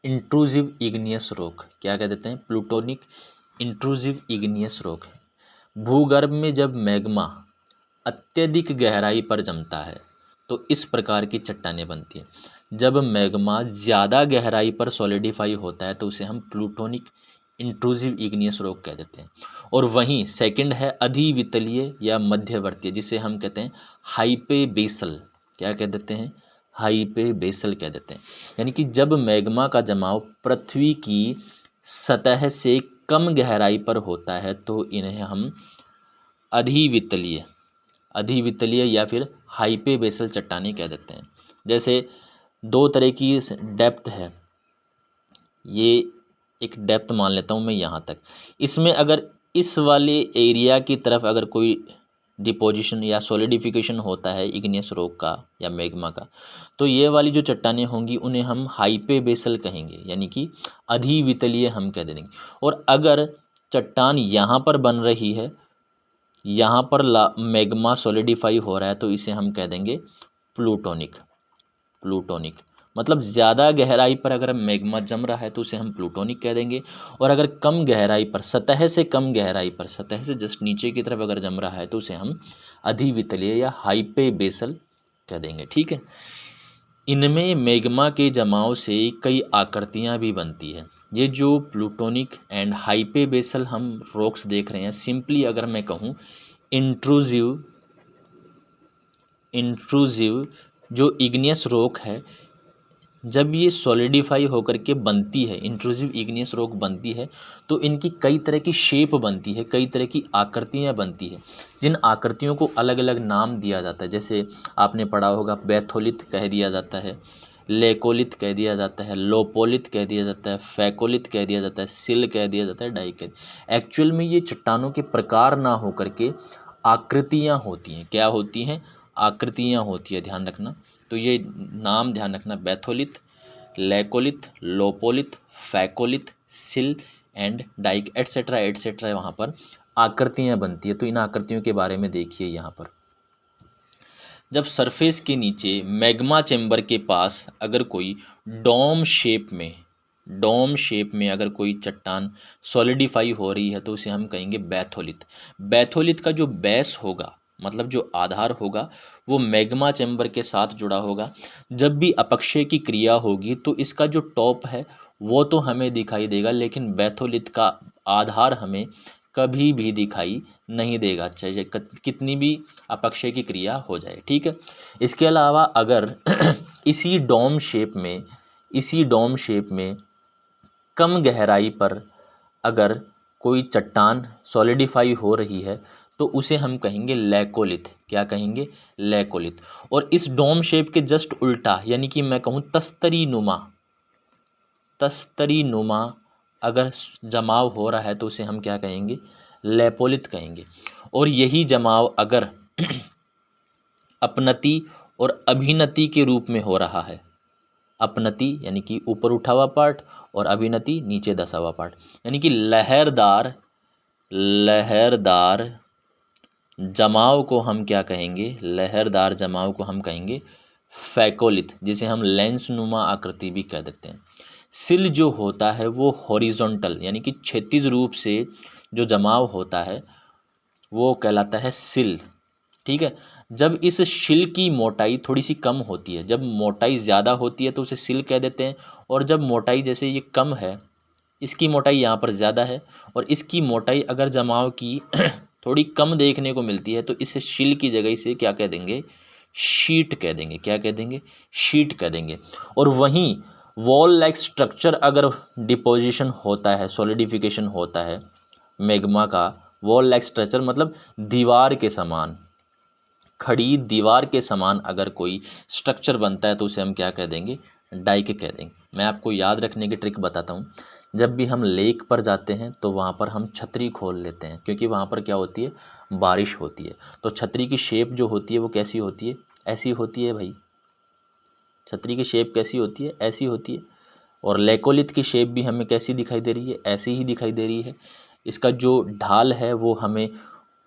इंट्रूसिव इग्नियस रॉक। क्या कह देते हैं, प्लूटोनिक इंट्रूसिव इग्नियस रॉक। भूगर्भ में जब मैग्मा अत्यधिक गहराई पर जमता है तो इस प्रकार की चट्टानें बनती हैं। जब मैग्मा ज़्यादा गहराई पर सॉलिडिफाई होता है तो उसे हम प्लूटोनिक इंट्रूसिव इग्नियस रॉक कह देते हैं। और वहीं सेकंड है अधिवितलीय या मध्यवर्तीय, जिसे हम कहते हैं हाइपेबेसल। क्या कह देते हैं, हाइपेबेसल कह देते हैं। यानी कि जब मैग्मा का जमाव पृथ्वी की सतह से कम गहराई पर होता है तो इन्हें हम अधिवितलीय या फिर हाइपेबेसल चट्टानें कह देते हैं। जैसे दो तरह की डेप्थ है, ये एक डेप्थ मान लेता हूँ मैं यहाँ तक। इसमें अगर इस वाले एरिया की तरफ अगर कोई डिपोजिशन या सॉलिडिफिकेशन होता है इग्नियस रॉक का या मैग्मा का, तो ये वाली जो चट्टानें होंगी उन्हें हम हाइपेबेसल कहेंगे, यानी कि अधिवितलीय हम कह देंगे। और अगर चट्टान यहाँ पर बन रही है, यहाँ पर मैग्मा सॉलिडिफाई हो रहा है, तो इसे हम कह देंगे प्लूटोनिक। मतलब ज़्यादा गहराई पर अगर मैग्मा जम रहा है तो उसे हम प्लूटोनिक कह देंगे। और अगर कम गहराई पर, सतह से कम गहराई पर, सतह से जस्ट नीचे की तरफ अगर जम रहा है तो उसे हम अधिवितलीय या हाइपेबेसल कह देंगे। ठीक है। इनमें मैग्मा के जमाव से कई आकृतियाँ भी बनती है। ये जो प्लूटोनिक एंड हाइपेबेसल हम रॉक्स देख रहे हैं, सिंपली अगर मैं कहूँ इंट्रूजिव जो इग्नियस रॉक है, जब ये सॉलिडिफाई होकर के बनती है, इंट्रूसिव इग्नियस रॉक बनती है, तो इनकी कई तरह की शेप बनती है, कई तरह की आकृतियाँ बनती है, जिन आकृतियों को अलग अलग नाम दिया जाता है। जैसे आपने पढ़ा होगा, बैथोलिथ कह दिया जाता है, लेकोलिथ कह दिया जाता है, लोपोलिथ कह दिया जाता है, फैकोलिथ कह दिया जाता है, सिल कह दिया जाता है, डाई कह। एक्चुअल में ये चट्टानों के प्रकार ना होकर के आकृतियाँ होती हैं। क्या होती हैं? आकृतियाँ होती है, ध्यान रखना। तो ये नाम ध्यान रखना, बैथोलिथ, लेकोलिथ, लोपोलिथ, फैकोलिथ, सिल एंड डाइक एटसेट्रा एटसेट्रा, वहाँ पर आकृतियाँ बनती है। तो इन आकृतियों के बारे में देखिए यहाँ पर। जब सरफेस के नीचे मैग्मा चैम्बर के पास अगर कोई डोम शेप में अगर कोई चट्टान सॉलिडिफाई हो रही है तो उसे हम कहेंगे बैथोलिथ। बैथोलिथ का जो बेस होगा, मतलब जो आधार होगा, वो मैग्मा चैम्बर के साथ जुड़ा होगा। जब भी अपक्षय की क्रिया होगी तो इसका जो टॉप है वो तो हमें दिखाई देगा, लेकिन बैथोलिथ का आधार हमें कभी भी दिखाई नहीं देगा, चाहे कितनी भी अपक्षय की क्रिया हो जाए। ठीक है। इसके अलावा अगर इसी डोम शेप में कम गहराई पर अगर कोई चट्टान सॉलिडिफाई हो रही है तो उसे हम कहेंगे लेकोलिथ। क्या कहेंगे? लेकोलिथ। और इस डोम शेप के जस्ट उल्टा, यानी कि मैं कहूँ तस्तरी नुमा अगर जमाव हो रहा है तो उसे हम क्या कहेंगे? लेपोलिथ कहेंगे। और यही जमाव अगर अपनति और अभिनति के रूप में हो रहा है, अपनति यानी कि ऊपर उठा हुआ पार्ट और अभिनति नीचे दसा हुआ पार्ट, यानी कि लहरदार जमाव को हम क्या कहेंगे? लहरदार जमाव को हम कहेंगे फैकोलिथ, जिसे हम लेंस नुमा आकृति भी कह देते हैं। सिल जो होता है वो हॉरिजॉन्टल यानी कि क्षैतिज रूप से जो जमाव होता है वो कहलाता है सिल। ठीक है। जब इस शिल की मोटाई थोड़ी सी कम होती है, जब मोटाई ज़्यादा होती है तो उसे सिल कह देते हैं, और जब मोटाई जैसे ये कम है, इसकी मोटाई यहाँ पर ज़्यादा है और इसकी मोटाई अगर जमाव की थोड़ी कम देखने को मिलती है तो इसे शिल की जगह इसे क्या कह देंगे? शीट कह देंगे। क्या कह देंगे? शीट कह देंगे। और वहीं वॉल लाइक स्ट्रक्चर अगर डिपोजिशन होता है, सॉलिडिफिकेशन होता है मैग्मा का, वॉल लाइक स्ट्रक्चर मतलब दीवार के समान, खड़ी दीवार के समान अगर कोई स्ट्रक्चर बनता है तो उसे हम क्या कह देंगे? डाइक कह देंगे। मैं आपको याद रखने की ट्रिक बताता हूँ। जब भी हम लेक पर जाते हैं तो वहाँ पर हम छतरी खोल लेते हैं, क्योंकि वहाँ पर क्या होती है? बारिश होती है। तो छतरी की शेप जो होती है वो कैसी होती है? ऐसी होती है भाई। छतरी की शेप कैसी होती है? ऐसी होती है। और लेकोलिथ की शेप भी हमें कैसी दिखाई दे रही है? ऐसी ही दिखाई दे रही है। इसका जो ढाल है वो हमें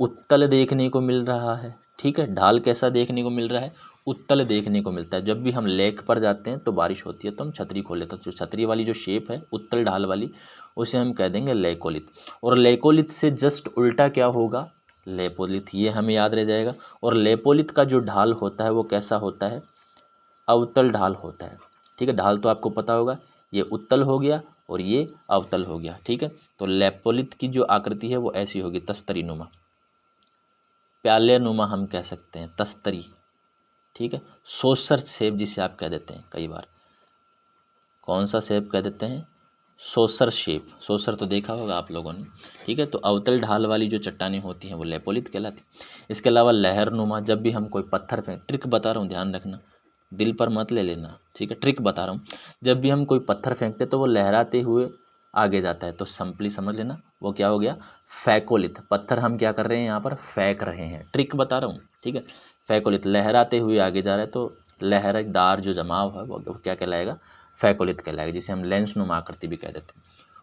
उत्तल देखने को मिल रहा है। ठीक है। ढाल कैसा देखने को मिल रहा है? उत्तल देखने को मिलता है। जब भी हम लेक पर जाते हैं तो बारिश होती है तो हम छतरी खोल लेते हैं, तो छतरी वाली जो शेप है उत्तल ढाल वाली, उसे हम कह देंगे लेकोलिथ। और लेकोलिथ से जस्ट उल्टा क्या होगा? लेपोलिथ। ये हमें याद रह जाएगा। और लेपोलिथ का जो ढाल होता है वो कैसा होता है? अवतल ढाल होता है। ठीक है। ढाल तो आपको पता होगा, ये उत्तल हो गया और ये अवतल हो गया। ठीक है। तो लेपोलिथ की जो आकृति है वो ऐसी होगी, तस्तरी नुमा, प्याले नुमा हम कह सकते हैं, तस्तरी। ठीक है। सोसर शेप जिसे आप कह देते हैं कई बार। कौन सा शेप कह देते हैं? सोसर शेप, सोसर तो देखा होगा आप लोगों ने, ठीक है। तो अवतल ढाल वाली जो चट्टानें होती हैं वो लेपोलिथ कहलाती। इसके अलावा लहरनुमा, जब भी हम कोई पत्थर फेंक, ट्रिक बता रहा हूँ ध्यान रखना, दिल पर मत ले लेना, ठीक है, ट्रिक बता रहा हूँ। जब भी हम कोई पत्थर फेंकते तो वो लहराते हुए आगे जाता है, तो सिंपली समझ लेना वो क्या हो गया, फैकोलिथ। पत्थर हम क्या कर रहे हैं यहाँ पर, फेंक रहे हैं, ट्रिक बता रहा हूँ, ठीक है। फैकोलिथ लहराते हुए आगे जा रहा है, तो लहरदार जो जमाव है वो क्या कहलाएगा, फैकोलिथ कहलाएगा, जिसे हम लेंस नुमा आकृति भी कह देते हैं।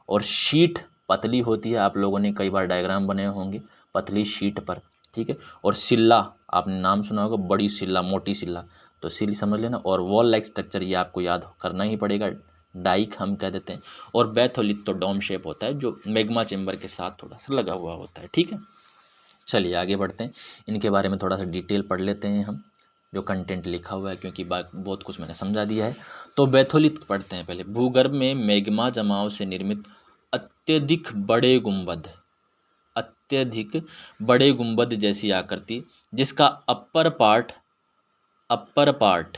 और शीट पतली होती है, आप लोगों ने कई बार डायग्राम बने होंगे पतली शीट पर, ठीक है। और सिल्ला, आपने नाम सुना होगा, बड़ी सिल्ला, मोटी सिल्ला, तो सिल समझ लेना। और वॉल लाइक स्ट्रक्चर, ये आपको याद करना ही पड़ेगा, डाइक हम कह देते हैं। और बैथोलिथ तो डोम शेप होता है, जो मैग्मा चेम्बर के साथ थोड़ा सा लगा हुआ होता है, ठीक है। चलिए आगे बढ़ते हैं, इनके बारे में थोड़ा सा डिटेल पढ़ लेते हैं हम, जो कंटेंट लिखा हुआ है, क्योंकि बहुत कुछ मैंने समझा दिया है। तो बैथोलिथ पढ़ते हैं पहले। भूगर्भ में मैग्मा जमाव से निर्मित अत्यधिक बड़े गुंबद, अत्यधिक बड़े गुंबद जैसी आकृति, जिसका अपर पार्ट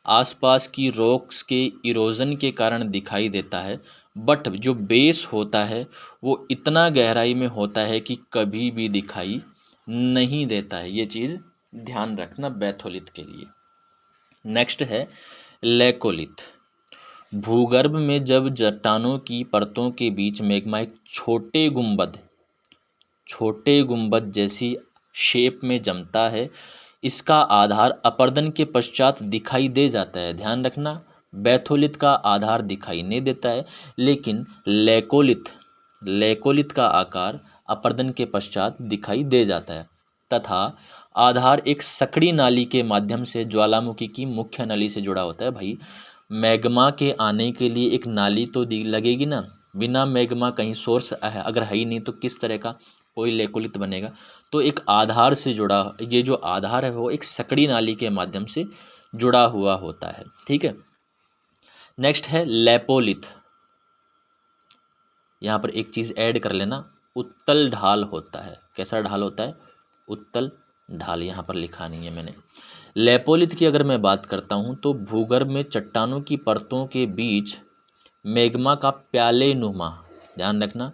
आसपास की रॉक्स के इरोजन के कारण दिखाई देता है, बट जो बेस होता है वो इतना गहराई में होता है कि कभी भी दिखाई नहीं देता है। ये चीज़ ध्यान रखना बैथोलिथ के लिए। नेक्स्ट है लेकोलिथ। भूगर्भ में जब चट्टानों की परतों के बीच मैग्मा एक छोटे गुंबद जैसी शेप में जमता है, इसका आधार अपरदन के पश्चात दिखाई दे जाता है। ध्यान रखना, बैथोलिथ का आधार दिखाई नहीं देता है, लेकिन लेकोलिथ का आकार अपरदन के पश्चात दिखाई दे जाता है, तथा आधार एक सकड़ी नाली के माध्यम से ज्वालामुखी की मुख्य नली से जुड़ा होता है। भाई, मैग्मा के आने के लिए एक नाली तो लगेगी ना, बिना मैग्मा कहीं सोर्स अगर है ही नहीं तो किस तरह का कोई लेकोलिथ बनेगा। तो एक आधार से जुड़ा, ये जो आधार है वो एक सकड़ी नाली के माध्यम से जुड़ा हुआ होता है, ठीक है। नेक्स्ट है लेपोलिथ। यहाँ पर एक चीज़ ऐड कर लेना, उत्तल ढाल होता है। कैसा ढाल होता है, उत्तल ढाल, यहाँ पर लिखा नहीं है मैंने। लेपोलिथ की अगर मैं बात करता हूँ तो भूगर्भ में चट्टानों की परतों के बीच मैग्मा का प्याले नुमा, ध्यान रखना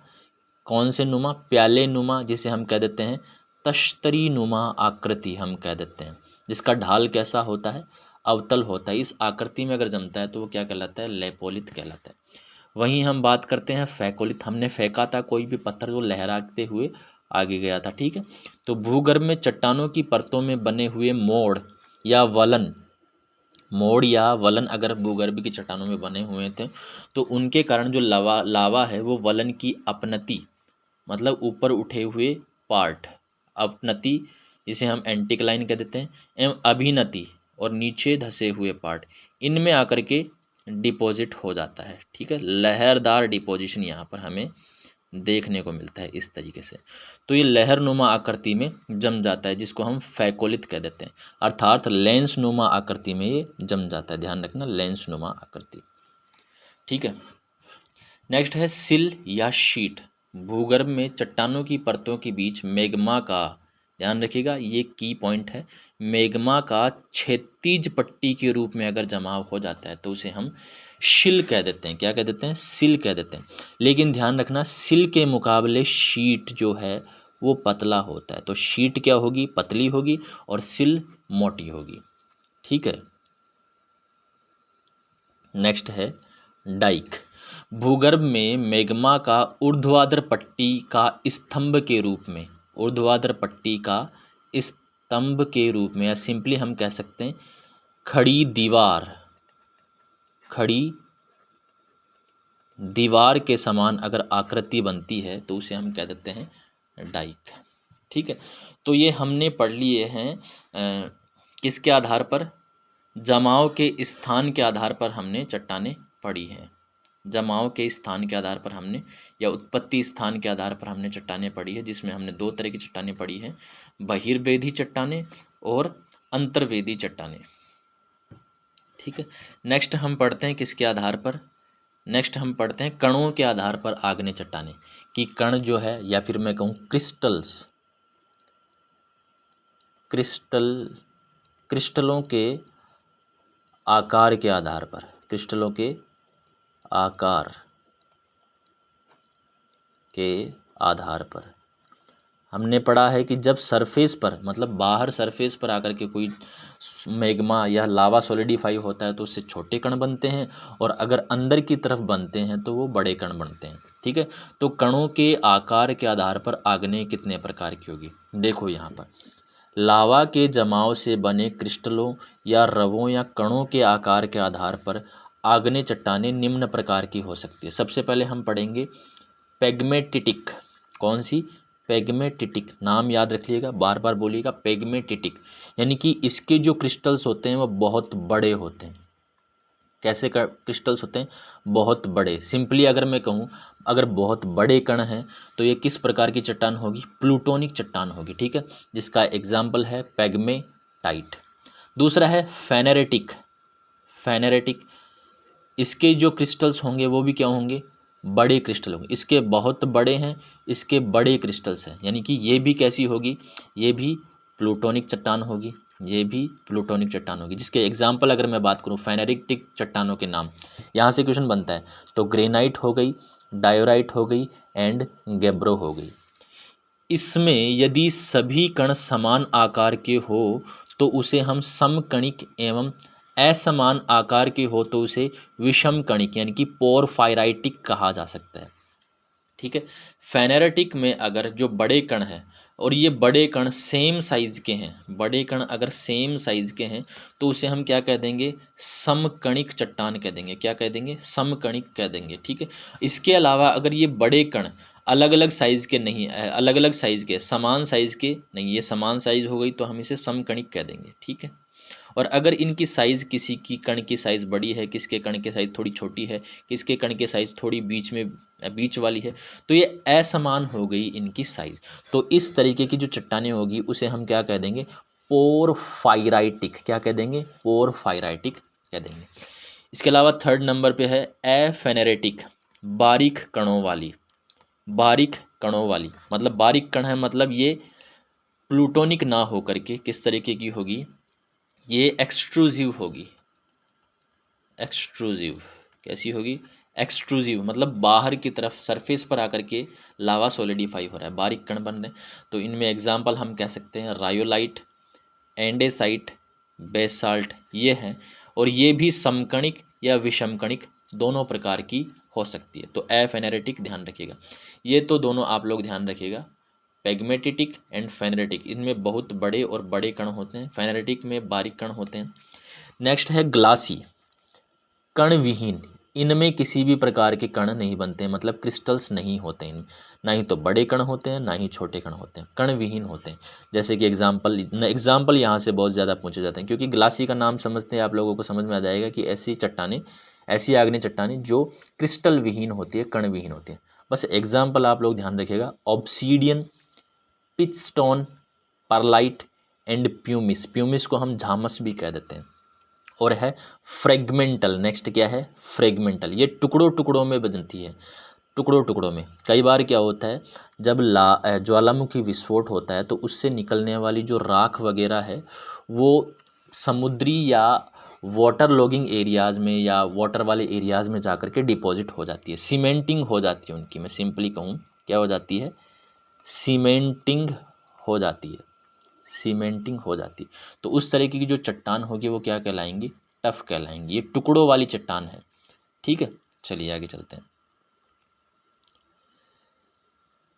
कौन से नुमा, प्याले नुमा, जिसे हम कह देते हैं तश्तरी नुमा आकृति हम कह देते हैं, जिसका ढाल कैसा होता है, अवतल होता है। इस आकृति में अगर जमता है तो वो क्या कहलाता है, लेपोलिथ कहलाता है। वहीं हम बात करते हैं फैकोलिथ। हमने फेंका था कोई भी पत्थर जो लहराते हुए आगे गया था, ठीक है। तो भूगर्भ में चट्टानों की परतों में बने हुए मोड़ या वलन अगर भूगर्भ की चट्टानों में बने हुए थे तो उनके कारण जो लावा है वो वलन की अपनति, मतलब ऊपर उठे हुए पार्ट, अपनति जिसे हम एंटिक्लाइन कह देते हैं, एवं अभिनति और नीचे धसे हुए पार्ट, इनमें आकर के डिपॉजिट हो जाता है, ठीक है। लहरदार डिपोजिशन यहाँ पर हमें देखने को मिलता है इस तरीके से। तो ये लहरनुमा आकृति में जम जाता है, जिसको हम फैकोलिथ कह देते हैं, अर्थात लेंस नुमा आकृति में ये जम जाता है। ध्यान रखना, लेंस नुमा आकृति, ठीक है। नेक्स्ट है सिल या शीट। भूगर्भ में चट्टानों की परतों के बीच मैग्मा का, ध्यान रखिएगा ये की पॉइंट है, मैग्मा का क्षैतिज पट्टी के रूप में अगर जमाव हो जाता है तो उसे हम शिल कह देते हैं। क्या कह देते हैं, सिल कह देते हैं। लेकिन ध्यान रखना, सिल के मुकाबले शीट जो है वो पतला होता है। तो शीट क्या होगी, पतली होगी, और सिल मोटी होगी, ठीक है। नेक्स्ट है डाइक। भूगर्भ में मैग्मा का ऊर्ध्वाधर पट्टी का स्तंभ के रूप में, ऊर्ध्वाधर पट्टी का स्तंभ के रूप में, या सिंपली हम कह सकते हैं खड़ी दीवार के समान अगर आकृति बनती है तो उसे हम कह देते हैं डाइक, ठीक है। तो ये हमने पढ़ लिए हैं किसके आधार पर, जमाव के स्थान के आधार पर हमने चट्टानें पढ़ी हैं। जमाव के स्थान के आधार पर हमने, या उत्पत्ति स्थान के आधार पर हमने चट्टानें पढ़ी है, जिसमें हमने दो तरह की चट्टानें पढ़ी हैं, बहिर्वेदी चट्टानें और अंतर्वेदी चट्टानें, ठीक है। नेक्स्ट हम पढ़ते हैं किसके आधार पर, नेक्स्ट हम पढ़ते हैं कणों के आधार पर आग्नेय चट्टानें, कि कण जो है, या फिर मैं कहूँ क्रिस्टलों के आकार के आधार पर, क्रिस्टलों के आकार के आधार पर। हमने पढ़ा है कि जब सरफेस पर, मतलब बाहर सरफेस पर आकर के कोई मैग्मा या लावा सॉलिडिफाई होता है तो उससे छोटे कण बनते हैं, और अगर अंदर की तरफ बनते हैं तो वो बड़े कण बनते हैं। ठीक है, तो कणों के आकार के आधार पर आग्नेय कितने प्रकार की होगी। देखो यहाँ पर लावा के जमाव से बने क्रिस्टलों या रवों या कणों के आकार के आधार पर आग्नेय चट्टानें निम्न प्रकार की हो सकती है। सबसे पहले हम पढ़ेंगे पेग्मेटिटिक। कौन सी? पेग्मेटिटिक। नाम याद रखिएगा, बार बार बोलिएगा, पेग्मेटिटिक। यानी कि इसके जो क्रिस्टल्स होते हैं वो बहुत बड़े होते हैं। कैसे क्रिस्टल्स होते हैं? बहुत बड़े। सिंपली अगर मैं कहूँ, अगर बहुत बड़े कण हैं तो ये किस प्रकार की चट्टान होगी? प्लूटोनिक चट्टान होगी। ठीक है, जिसका एग्जाम्पल है पेग्मेटाइट। दूसरा है फेनेरेटिक। फेनेरेटिक, इसके जो क्रिस्टल्स होंगे वो भी क्या होंगे? बड़े क्रिस्टल होंगे। इसके बहुत बड़े हैं, इसके बड़े क्रिस्टल्स हैं, यानी कि ये भी कैसी होगी? ये भी प्लूटोनिक चट्टान होगी, ये भी प्लूटोनिक चट्टान होगी। जिसके एग्जाम्पल अगर मैं बात करूँ फेनेरेटिक चट्टानों के नाम, यहाँ से क्वेश्चन बनता है तो ग्रेनाइट हो गई, डायोराइट हो गई एंड गैब्रो हो गई। इसमें यदि सभी कण समान आकार के हो तो उसे हम समकणिक एवं असमान आकार के हो तो उसे विषम कणिक यानी कि पोरफायराइटिक कहा जा सकता है। ठीक है, फेनेरेटिक में अगर जो बड़े कण हैं और ये बड़े कण सेम साइज के हैं, बड़े कण अगर सेम साइज के हैं तो उसे हम क्या कह देंगे? समकणिक चट्टान कह देंगे। क्या कह देंगे? समकणिक कह देंगे। ठीक है, इसके अलावा अगर ये बड़े कण अलग अलग साइज़ के नहीं, अलग अलग साइज़ के, समान साइज़ के नहीं, ये समान साइज़ हो गई तो हम इसे समकणिक कह देंगे। ठीक है, और अगर इनकी साइज़, किसी की कण की साइज़ बड़ी है, किसके कण की साइज़ थोड़ी छोटी है, किसके कण की साइज़ थोड़ी बीच में, बीच वाली है, तो ये असमान हो गई इनकी साइज़। तो इस तरीके की जो चट्टानें होगी उसे हम क्या कह देंगे? पोरफायराइटिक। क्या कह देंगे? पोरफायराइटिक कह देंगे। इसके अलावा थर्ड नंबर पे है एफेनेरेटिक, बारीक कणों वाली। बारीक कणों वाली मतलब बारीक कण है, मतलब ये प्लूटोनिक ना हो करके किस तरीके की होगी? ये एक्सट्रूसिव होगी। एक्सट्रूसिव कैसी होगी? एक्सट्रूसिव मतलब बाहर की तरफ सरफेस पर आकर के लावा सॉलिडिफाई हो रहा है, बारीक कण बन रहे हैं। तो इनमें एग्जाम्पल हम कह सकते हैं रायोलाइट, एंडेसाइट, बेसाल्ट, ये हैं। और ये भी समकणिक या विषमकणिक दोनों प्रकार की हो सकती है। तो एफेनेरेटिक ध्यान रखिएगा। ये तो दोनों आप लोग ध्यान रखिएगा, पेग्मेटिटिक एंड फेनेरेटिक। इनमें बहुत बड़े और बड़े कण होते हैं, फेनेरेटिक में बारीक कण होते हैं। नेक्स्ट है ग्लासी, कण विहीन। इनमें किसी भी प्रकार के कण नहीं बनते हैं, मतलब क्रिस्टल्स नहीं होते हैं। ना ही तो बड़े कण होते हैं, ना ही छोटे कण होते हैं, कण विहीन होते हैं। जैसे कि एग्जाम्पल यहाँ से बहुत ज़्यादा पूछे जाते हैं, क्योंकि ग्लासी का नाम समझते हैं आप लोगों को समझ में आ जाएगा कि ऐसी चट्टानें, ऐसी आग्नेय चट्टानें जो क्रिस्टल विहीन होती है, कण विहीन होती है। बस एग्जाम्पल आप लोग ध्यान रखिएगा, obsidian, pitchstone, perlite and pumice. Pumice को हम झामस भी कह देते हैं। और है फ्रेगमेंटल। नेक्स्ट क्या है? फ्रेगमेंटल। ये टुकड़ों टुकड़ों में बनती है, टुकड़ों टुकड़ों में। कई बार क्या होता है, जब ज्वालामुखी विस्फोट होता है तो उससे निकलने वाली जो राख वगैरह है वो समुद्री या वाटर लॉगिंग एरियाज़ में या वाटर वाले एरियाज़ में जाकर के डिपॉजिट हो जाती है, सीमेंटिंग हो जाती है उनकी। मैं सिंपली कहूँ क्या हो जाती है? सीमेंटिंग हो जाती है, सीमेंटिंग हो जाती है। तो उस तरीके की जो चट्टान होगी वो क्या कहलाएंगी? टफ कहलाएंगी। ये टुकड़ों वाली चट्टान है। ठीक है, चलिए आगे चलते हैं।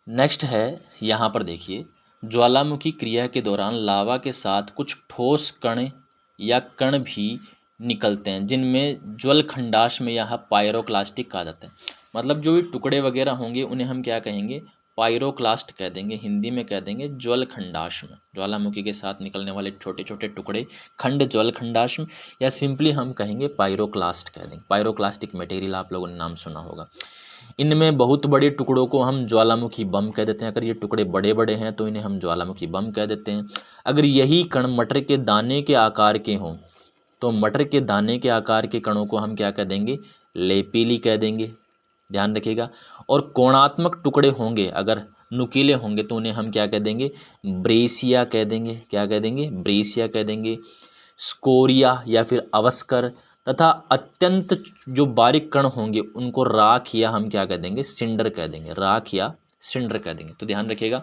नेक्स्ट है, यहाँ पर देखिए, ज्वालामुखी क्रिया के दौरान लावा के साथ कुछ ठोस कण या कण भी निकलते हैं, जिनमें ज्वलखंडाश में यह पायरोक्लास्टिक कहा जाता है। मतलब जो भी टुकड़े वगैरह होंगे उन्हें हम क्या कहेंगे? पायरोक्लास्ट कह देंगे, हिंदी में कह देंगे ज्वलखंडाश्म। ज्वालामुखी के साथ निकलने वाले छोटे छोटे टुकड़े खंड ज्वलखंडाश्म, या सिंपली हम कहेंगे पायरोक्लास्ट कह देंगे। पायरोक्लास्टिक मटेरियल आप लोगों ने नाम सुना होगा। इनमें बहुत बड़े टुकड़ों को हम ज्वालामुखी बम कह देते हैं। अगर ये टुकड़े बड़े बड़े हैं तो इन्हें हम ज्वालामुखी बम कह देते हैं। अगर यही कण मटर के दाने के आकार के हों तो मटर के दाने के आकार के कणों को हम क्या कह देंगे? लेपिली कह देंगे। ध्यान रखिएगा। और कोणात्मक टुकड़े होंगे, अगर नुकीले होंगे तो उन्हें हम क्या कह देंगे? ब्रेसिया कह देंगे। क्या कह देंगे? ब्रेसिया कह देंगे। स्कोरिया या फिर अवस्कर, तथा अत्यंत जो बारीक कण होंगे उनको राख या हम क्या कह देंगे? सिंडर कह देंगे। राख या सिंडर कह देंगे। तो ध्यान रखिएगा,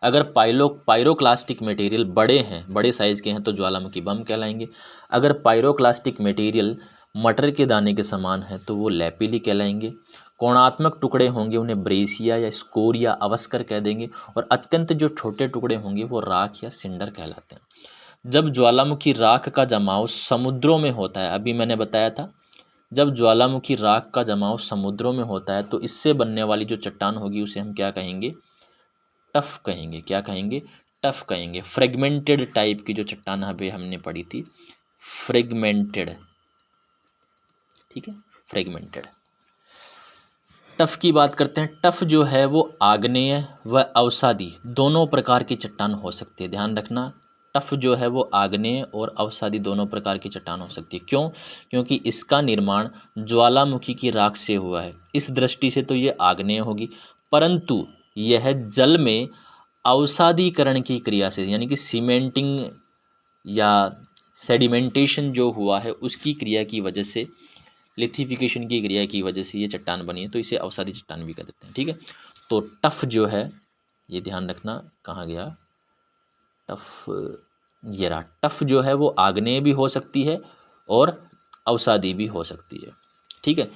अगर पायरोक्लास्टिक मटेरियल बड़े हैं, बड़े साइज़ के हैं, तो ज्वालामुखी बम कहलाएंगे। अगर पायरोक्लास्टिक मटेरियल मटर के दाने के समान है तो वो लैपिली कहलाएंगे। कोणात्मक टुकड़े होंगे उन्हें ब्रेसिया या स्कोर या अवस्कर कह देंगे। और अत्यंत जो छोटे टुकड़े होंगे वो राख या सिंडर कहलाते हैं। जब ज्वालामुखी राख का जमाव समुद्रों में होता है, अभी मैंने बताया था, जब ज्वालामुखी राख का जमाव समुद्रों में होता है तो इससे बनने वाली जो चट्टान होगी उसे हम क्या कहेंगे? टफ कहेंगे। क्या कहेंगे? टफ कहेंगे। फ्रेगमेंटेड टाइप की जो चट्टान अभी हमने पढ़ी थी, फ्रेगमेंटेड, ठीक है, फ्रेगमेंटेड। टफ की बात करते हैं। टफ जो है वो आग्नेय व अवसादी दोनों प्रकार की चट्टान हो सकती है। ध्यान रखना, टफ जो है वो आग्नेय और अवसादी दोनों प्रकार की चट्टान हो सकती है। क्यों? क्योंकि इसका निर्माण ज्वालामुखी की राख से हुआ है। इस दृष्टि से तो ये आग्नेय होगी, परंतु यह जल में अवसादीकरण की क्रिया से, यानी कि सीमेंटिंग या सेडिमेंटेशन जो हुआ है उसकी क्रिया की वजह से, लिथिफिकेशन की क्रिया की वजह से ये चट्टान बनी है, तो इसे अवसादी चट्टान भी कह देते हैं। ठीक है, तो टफ जो है, ये ध्यान रखना, कहाँ गया टफ, ये रहा। टफ जो है वो आग्नेय भी हो सकती है और अवसादी भी हो सकती है। ठीक है,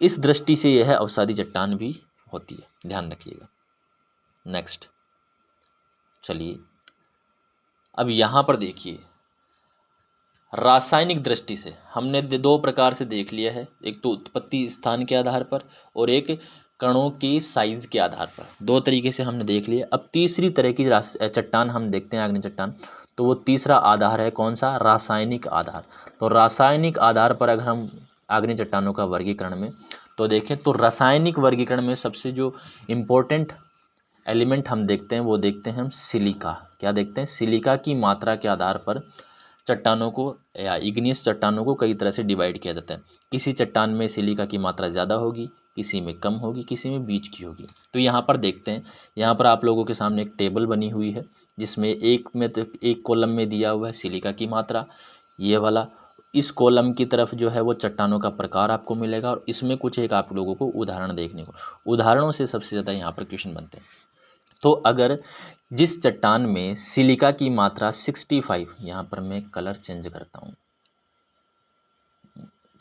इस दृष्टि से यह अवसादी चट्टान भी होती है, ध्यान रखिएगा। नेक्स्ट चलिए, अब यहाँ पर देखिए, रासायनिक दृष्टि से हमने दो प्रकार से देख लिया है, एक तो उत्पत्ति स्थान के आधार पर और एक कणों की साइज के आधार पर। दो तरीके से हमने देख लिया। अब तीसरी तरह की चट्टान हम देखते हैं, आग्नेय चट्टान। तो वो तीसरा आधार है कौन सा? रासायनिक आधार। तो रासायनिक आधार पर अगर हम आग्नेय चट्टानों का वर्गीकरण में तो देखें, तो रासायनिक वर्गीकरण में सबसे जो इम्पोर्टेंट एलिमेंट हम देखते हैं वो देखते हैं हम सिलिका। क्या देखते हैं? सिलिका की मात्रा के आधार पर चट्टानों को या इग्नियस चट्टानों को कई तरह से डिवाइड किया जाता है। किसी चट्टान में सिलिका की मात्रा ज़्यादा होगी, किसी में कम होगी, किसी में बीच की होगी। तो यहाँ पर देखते हैं, यहाँ पर आप लोगों के सामने एक टेबल बनी हुई है जिसमें एक में तो एक कॉलम में दिया हुआ है सिलिका की मात्रा, ये वाला। इस कॉलम की तरफ जो है वो चट्टानों का प्रकार आपको मिलेगा और इसमें कुछ एक आप लोगों को उदाहरण देखने को, उदाहरणों से सबसे ज़्यादा यहाँ पर क्वेश्चन बनते हैं। तो अगर जिस चट्टान में सिलिका की मात्रा 65, यहाँ पर मैं कलर चेंज करता हूँ,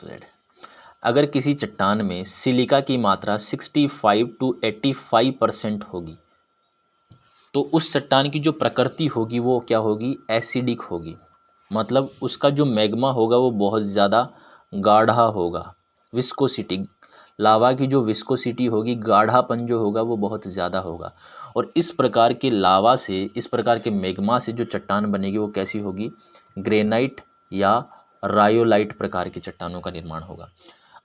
रेड। अगर किसी चट्टान में सिलिका की मात्रा 65 to 85% होगी तो उस चट्टान की जो प्रकृति होगी वो क्या होगी? एसिडिक होगी। मतलब उसका जो मैग्मा होगा वो बहुत ज़्यादा गाढ़ा होगा। विस्कोसिटी, लावा की जो विस्कोसिटी होगी, गाढ़ापन जो होगा वो बहुत ज़्यादा होगा। और इस प्रकार के लावा से, इस प्रकार के मैग्मा से जो चट्टान बनेगी वो कैसी होगी? ग्रेनाइट या रायोलाइट प्रकार की चट्टानों का निर्माण होगा।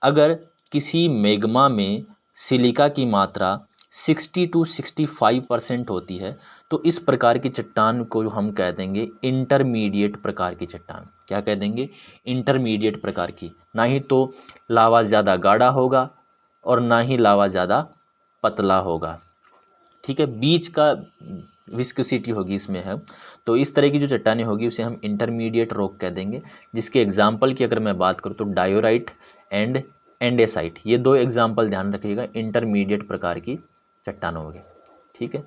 अगर किसी मैग्मा में सिलिका की मात्रा 60 to 65% होती है तो इस प्रकार की चट्टान को हम कह देंगे इंटरमीडिएट प्रकार की चट्टान। क्या कह देंगे? इंटरमीडिएट प्रकार की। ना ही तो लावा ज़्यादा गाढ़ा होगा और ना ही लावा ज़्यादा पतला होगा। ठीक है, बीच का विस्कोसिटी होगी इसमें है। तो इस तरह की जो चट्टानें होगी उसे हम इंटरमीडिएट रॉक कह देंगे। जिसके एग्जाम्पल की अगर मैं बात करूँ तो डायोराइट एंड एंडेसाइट, ये दो एग्जाम्पल ध्यान रखिएगा, इंटरमीडिएट प्रकार की चट्टानों होगी। ठीक है,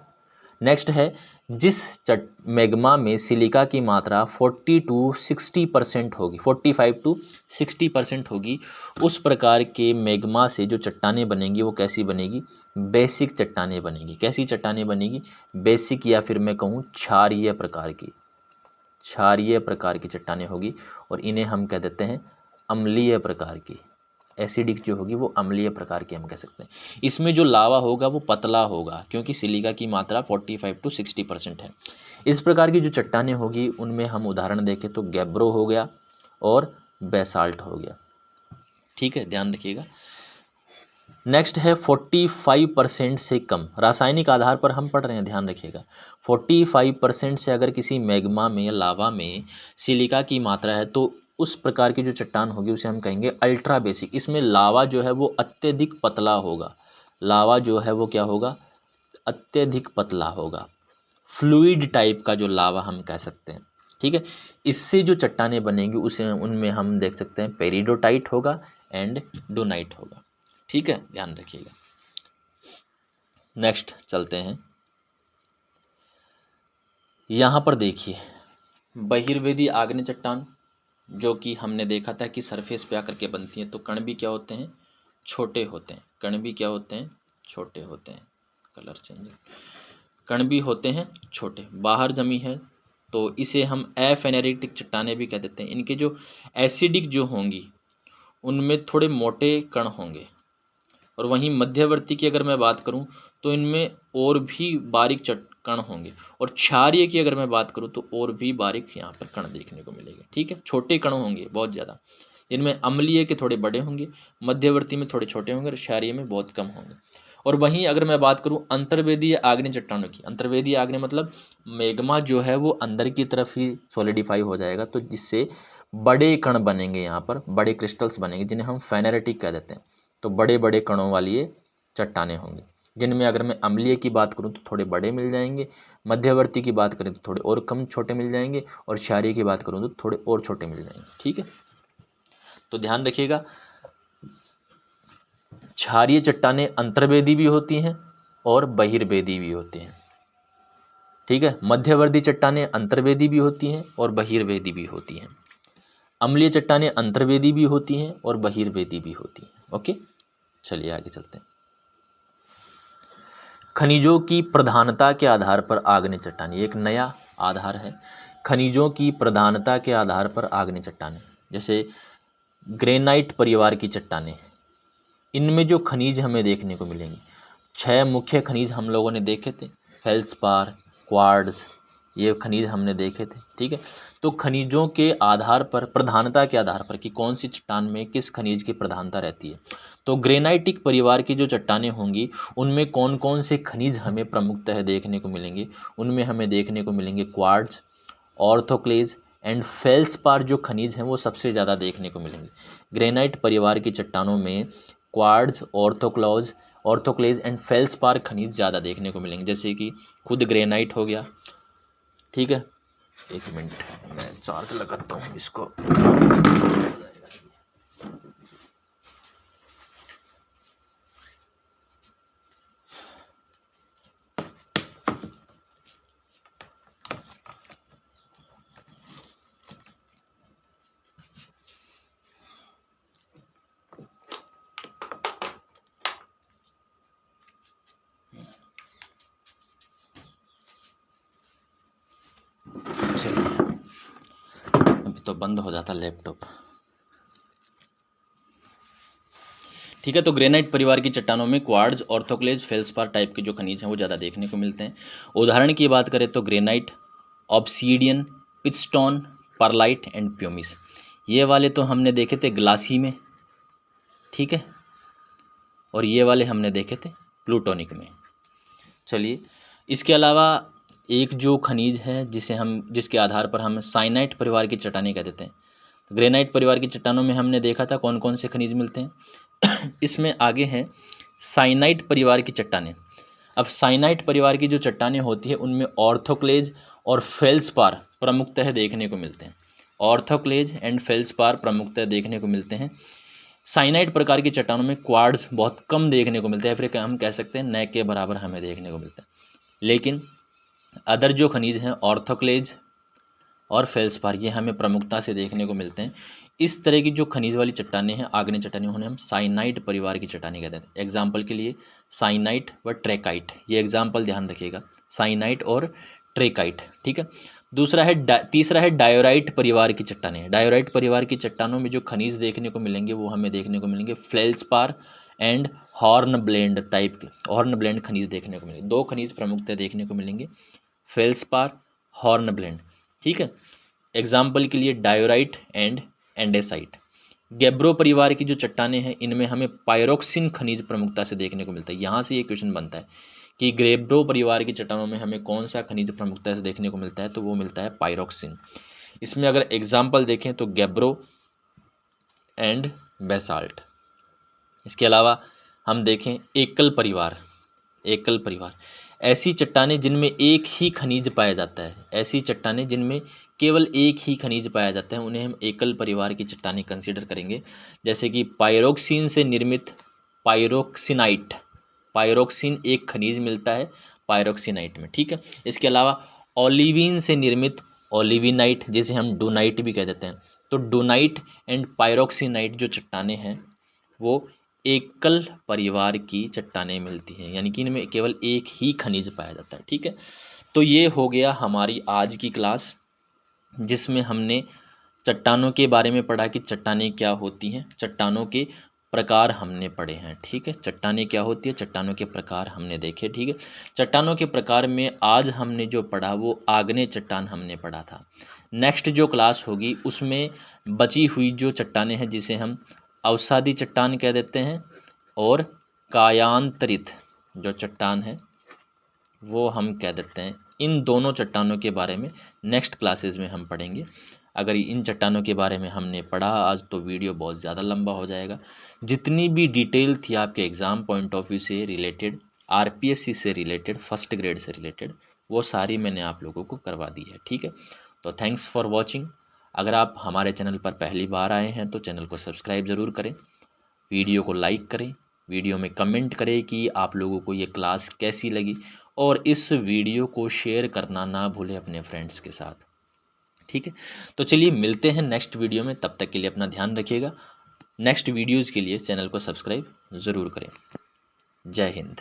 नेक्स्ट है, जिस मैग्मा में सिलिका की मात्रा 40 to 60% होगी, 45 to 60% होगी, उस प्रकार के मैग्मा से जो चट्टानें बनेंगी वो कैसी बनेगी? बेसिक चट्टानें बनेगी। कैसी चट्टानें बनेगी? बेसिक, या फिर मैं कहूँ क्षारीय प्रकार की, क्षारीय प्रकार की चट्टानें होगी। और इन्हें हम कह देते हैं अम्लीय प्रकार की। एसिडिक जो होगी वो अम्लीय प्रकार की हम कह सकते हैं। इसमें जो लावा होगा वो पतला होगा क्योंकि सिलिका की मात्रा 45 to 60% है। इस प्रकार की जो चट्टानें होगी उनमें हम उदाहरण देखें तो गैब्रो हो गया और बेसाल्ट हो गया। ठीक है, ध्यान रखिएगा। नेक्स्ट है 45% से कम। रासायनिक आधार पर हम पढ़ रहे हैं, ध्यान रखिएगा। 45% से अगर किसी मैग्मा में, लावा में सिलिका की मात्रा है तो उस प्रकार की जो चट्टान होगी उसे हम कहेंगे अल्ट्रा बेसिक। इसमें लावा जो है वो अत्यधिक पतला होगा। लावा जो है वो क्या होगा? अत्यधिक पतला होगा। फ्लूइड टाइप का जो लावा हम कह सकते हैं। ठीक है, इससे जो चट्टानें बनेंगी उसे, उनमें हम देख सकते हैं पेरिडोटाइट होगा एंड डोनाइट होगा। ठीक है, ध्यान रखिएगा। नेक्स्ट चलते हैं, यहाँ पर देखिए बहिर्वेदी आग्नेय चट्टान जो कि हमने देखा था कि सरफेस पे आकर के बनती हैं, तो कण भी क्या होते हैं, छोटे होते हैं। कण भी क्या होते हैं, छोटे होते हैं। कलर चेंज, कण भी होते हैं छोटे, बाहर जमी है तो इसे हम एफेनेरिटिक चट्टानें भी कह देते हैं। इनके जो एसिडिक जो होंगी उनमें थोड़े मोटे कण होंगे, और वहीं मध्यवर्ती की अगर मैं बात करूं तो इनमें और भी बारीक कण होंगे, और क्षारीय की अगर मैं बात करूं तो और भी बारीक यहाँ पर कण देखने को मिलेंगे। ठीक है, छोटे कण होंगे बहुत ज़्यादा, इनमें अम्लीय के थोड़े बड़े होंगे, मध्यवर्ती में थोड़े छोटे होंगे और क्षारीय में बहुत कम होंगे। और वहीं अगर मैं बात करूं अंतर्वेदीय आग्नेय चट्टानों की, अंतर्वेदीय आग्नेय मतलब मैग्मा जो है वो अंदर की तरफ ही सॉलिडिफाई हो जाएगा, तो जिससे बड़े कण बनेंगे, यहाँ पर बड़े क्रिस्टल्स बनेंगे जिन्हें हम फेनेरेटिक कह देते हैं। तो बड़े बड़े कणों वाली ये चट्टानें होंगी, जिनमें अगर मैं अम्लीय की बात करूं तो थोड़े बड़े मिल जाएंगे, मध्यवर्ती की बात करें तो थोड़े और कम छोटे मिल जाएंगे, और क्षारीय की बात करूं तो थोड़े और छोटे मिल जाएंगे। ठीक है, तो ध्यान रखिएगा, क्षारीय चट्टानें अंतर्वेदी भी होती हैं और बहिर्वेदी भी होती हैं। ठीक है, मध्यवर्ती चट्टानें अंतर्वेदी भी होती हैं और बहिर्वेदी भी होती हैं। अम्लीय चट्टानें अंतर्वेदी भी होती हैं और बहिर्वेदी भी होती हैं। ओके, चलिए आगे चलते हैं। खनिजों की प्रधानता के आधार पर आग्नेय चट्टान, ये एक नया आधार है। खनिजों की प्रधानता के आधार पर आग्नेय चट्टानें, जैसे ग्रेनाइट परिवार की चट्टानें, इनमें जो खनिज हमें देखने को मिलेंगे, 6 मुख्य खनिज हम लोगों ने देखे थे, फेल्सपार, क्वार्ट्ज, ये खनिज हमने देखे थे। ठीक है, तो खनिजों के आधार पर, प्रधानता के आधार पर कि कौन सी चट्टान में किस खनिज की प्रधानता रहती है, तो ग्रेनाइटिक परिवार की जो चट्टानें होंगी उनमें कौन कौन से खनिज हमें प्रमुखतः देखने को मिलेंगे, उनमें हमें देखने को मिलेंगे क्वार्ट्ज, ऑर्थोक्लेज एंड फेल्सपार, जो खनिज हैं वो सबसे ज़्यादा देखने को मिलेंगे। ग्रेनाइट परिवार की चट्टानों में क्वार्ट्ज, ऑर्थोक्लेज एंड फेल्सपार खनिज ज़्यादा देखने को मिलेंगे, जैसे कि खुद ग्रेनाइट हो गया। ठीक है, एक मिनट मैं चार्ज लगाता हूँ इसको। अभी तो बंद हो जाता लैपटॉप। ठीक है, तो ग्रेनाइट परिवार की चट्टानों में क्वार्ट्ज, ऑर्थोक्लेज, फेल्सपार टाइप के जो खनिज हैं वो ज़्यादा देखने को मिलते हैं। उदाहरण की बात करें तो granite, obsidian, pitchstone, perlite and pumice, ये वाले तो हमने देखे थे ग्लासी में। ठीक है, और ये वाले हमने देखे थे प्लूटोनिक में। चलिए, इसके अलावा एक जो खनिज है जिसके आधार पर हम साइनाइट परिवार की चट्टानें कह देते हैं। तो ग्रेनाइट परिवार की चट्टानों में हमने देखा था कौन कौन से खनिज मिलते हैं। इसमें आगे हैं साइनाइट परिवार की चट्टानें। अब साइनाइट परिवार की जो चट्टानें होती है उनमें ऑर्थोक्लेज और फेल्सपार प्रमुखतः देखने को मिलते हैं। ऑर्थोक्लेज एंड फेल्सपार प्रमुखतः देखने को मिलते हैं। साइनाइट प्रकार की चट्टानों में क्वार्ट्ज बहुत कम देखने को मिलते हैं, फिर हम कह सकते हैं न के बराबर हमें देखने को मिलता है। लेकिन अदर जो खनिज हैं ऑर्थोक्लेज और फेल्सपार, ये हमें प्रमुखता से देखने को मिलते हैं। इस तरह की जो खनिज वाली चट्टानें हैं, आग्नेय चट्टानें, उन्हें हम साइनाइट परिवार की चट्टानें कहते हैं। एग्जाम्पल के लिए साइनाइट व ट्रेकाइट, ये एग्जाम्पल ध्यान रखिएगा, साइनाइट और ट्रेकाइट। ठीक है, तीसरा है डायोराइट परिवार की चट्टानें। डायोराइट परिवार की चट्टानों में जो खनिज देखने को मिलेंगे वो हमें देखने को मिलेंगे फेल्सपार एंड हॉर्नब्लेंड टाइप के, हॉर्नब्लेंड खनिज देखने को मिलेंगे। 2 खनिज प्रमुखतः देखने को मिलेंगे, फेल्सपार, हॉर्नब्लेंड। ठीक है, एग्जाम्पल के लिए डायोराइट एंड एंडेसाइट। गैब्रो परिवार की जो चट्टानें हैं इनमें हमें पायरोक्सिन खनिज प्रमुखता से देखने को मिलता है। यहाँ से ये क्वेश्चन बनता है कि गैब्रो परिवार की चट्टानों में हमें कौन सा खनिज प्रमुखता से देखने को मिलता है, तो वो मिलता है पायरोक्सिन। इसमें अगर एग्जाम्पल देखें तो गैब्रो एंड बेसाल्ट। इसके अलावा हम देखें एकल परिवार, ऐसी चट्टानें जिनमें एक ही खनिज पाया जाता है, ऐसी चट्टानें जिनमें केवल एक ही खनिज पाया जाता है उन्हें हम एकल परिवार की चट्टानें कंसीडर करेंगे। जैसे कि पायरोक्सिन से निर्मित पायरोक्सिनाइट, पायरोक्सिन एक खनिज मिलता है पायरोक्सिनाइट में, ठीक है। इसके अलावा ओलिविन से निर्मित ओलिविनाइट, जिसे हम डोनाइट भी कह देते हैं, तो डोनाइट एंड पायरोक्सिनाइट जो चट्टानें हैं वो एकल परिवार की चट्टानें मिलती हैं, यानी कि इनमें केवल एक ही खनिज पाया जाता है, ठीक है। तो ये हो गया हमारी आज की क्लास, जिसमें हमने चट्टानों के बारे में पढ़ा कि चट्टानें क्या होती हैं, चट्टानों के प्रकार हमने पढ़े हैं, ठीक है। चट्टानें क्या होती है, चट्टानों के प्रकार हमने देखे, ठीक है। चट्टानों के प्रकार में आज हमने जो पढ़ा वो आग्नेय चट्टान हमने पढ़ा था। नेक्स्ट जो क्लास होगी उसमें बची हुई जो चट्टानें हैं जिसे हम अवसादी चट्टान कह देते हैं, और कायांतरित जो चट्टान है वो हम कह देते हैं। इन दोनों चट्टानों के बारे में नेक्स्ट क्लासेस में हम पढ़ेंगे। अगर इन चट्टानों के बारे में हमने पढ़ा आज तो वीडियो बहुत ज़्यादा लंबा हो जाएगा। जितनी भी डिटेल थी आपके एग्ज़ाम पॉइंट ऑफ व्यू से रिलेटेड, आरपीएससी से रिलेटेड, फर्स्ट ग्रेड से रिलेटेड, वो सारी मैंने आप लोगों को करवा दी है, ठीक है। तो थैंक्स फॉर वॉचिंग। अगर आप हमारे चैनल पर पहली बार आए हैं तो चैनल को सब्सक्राइब ज़रूर करें, वीडियो को लाइक करें, वीडियो में कमेंट करें कि आप लोगों को ये क्लास कैसी लगी, और इस वीडियो को शेयर करना ना भूलें अपने फ्रेंड्स के साथ, ठीक है। तो चलिए मिलते हैं नेक्स्ट वीडियो में, तब तक के लिए अपना ध्यान रखिएगा। नेक्स्ट वीडियोज़ के लिए चैनल को सब्सक्राइब ज़रूर करें। जय हिंद।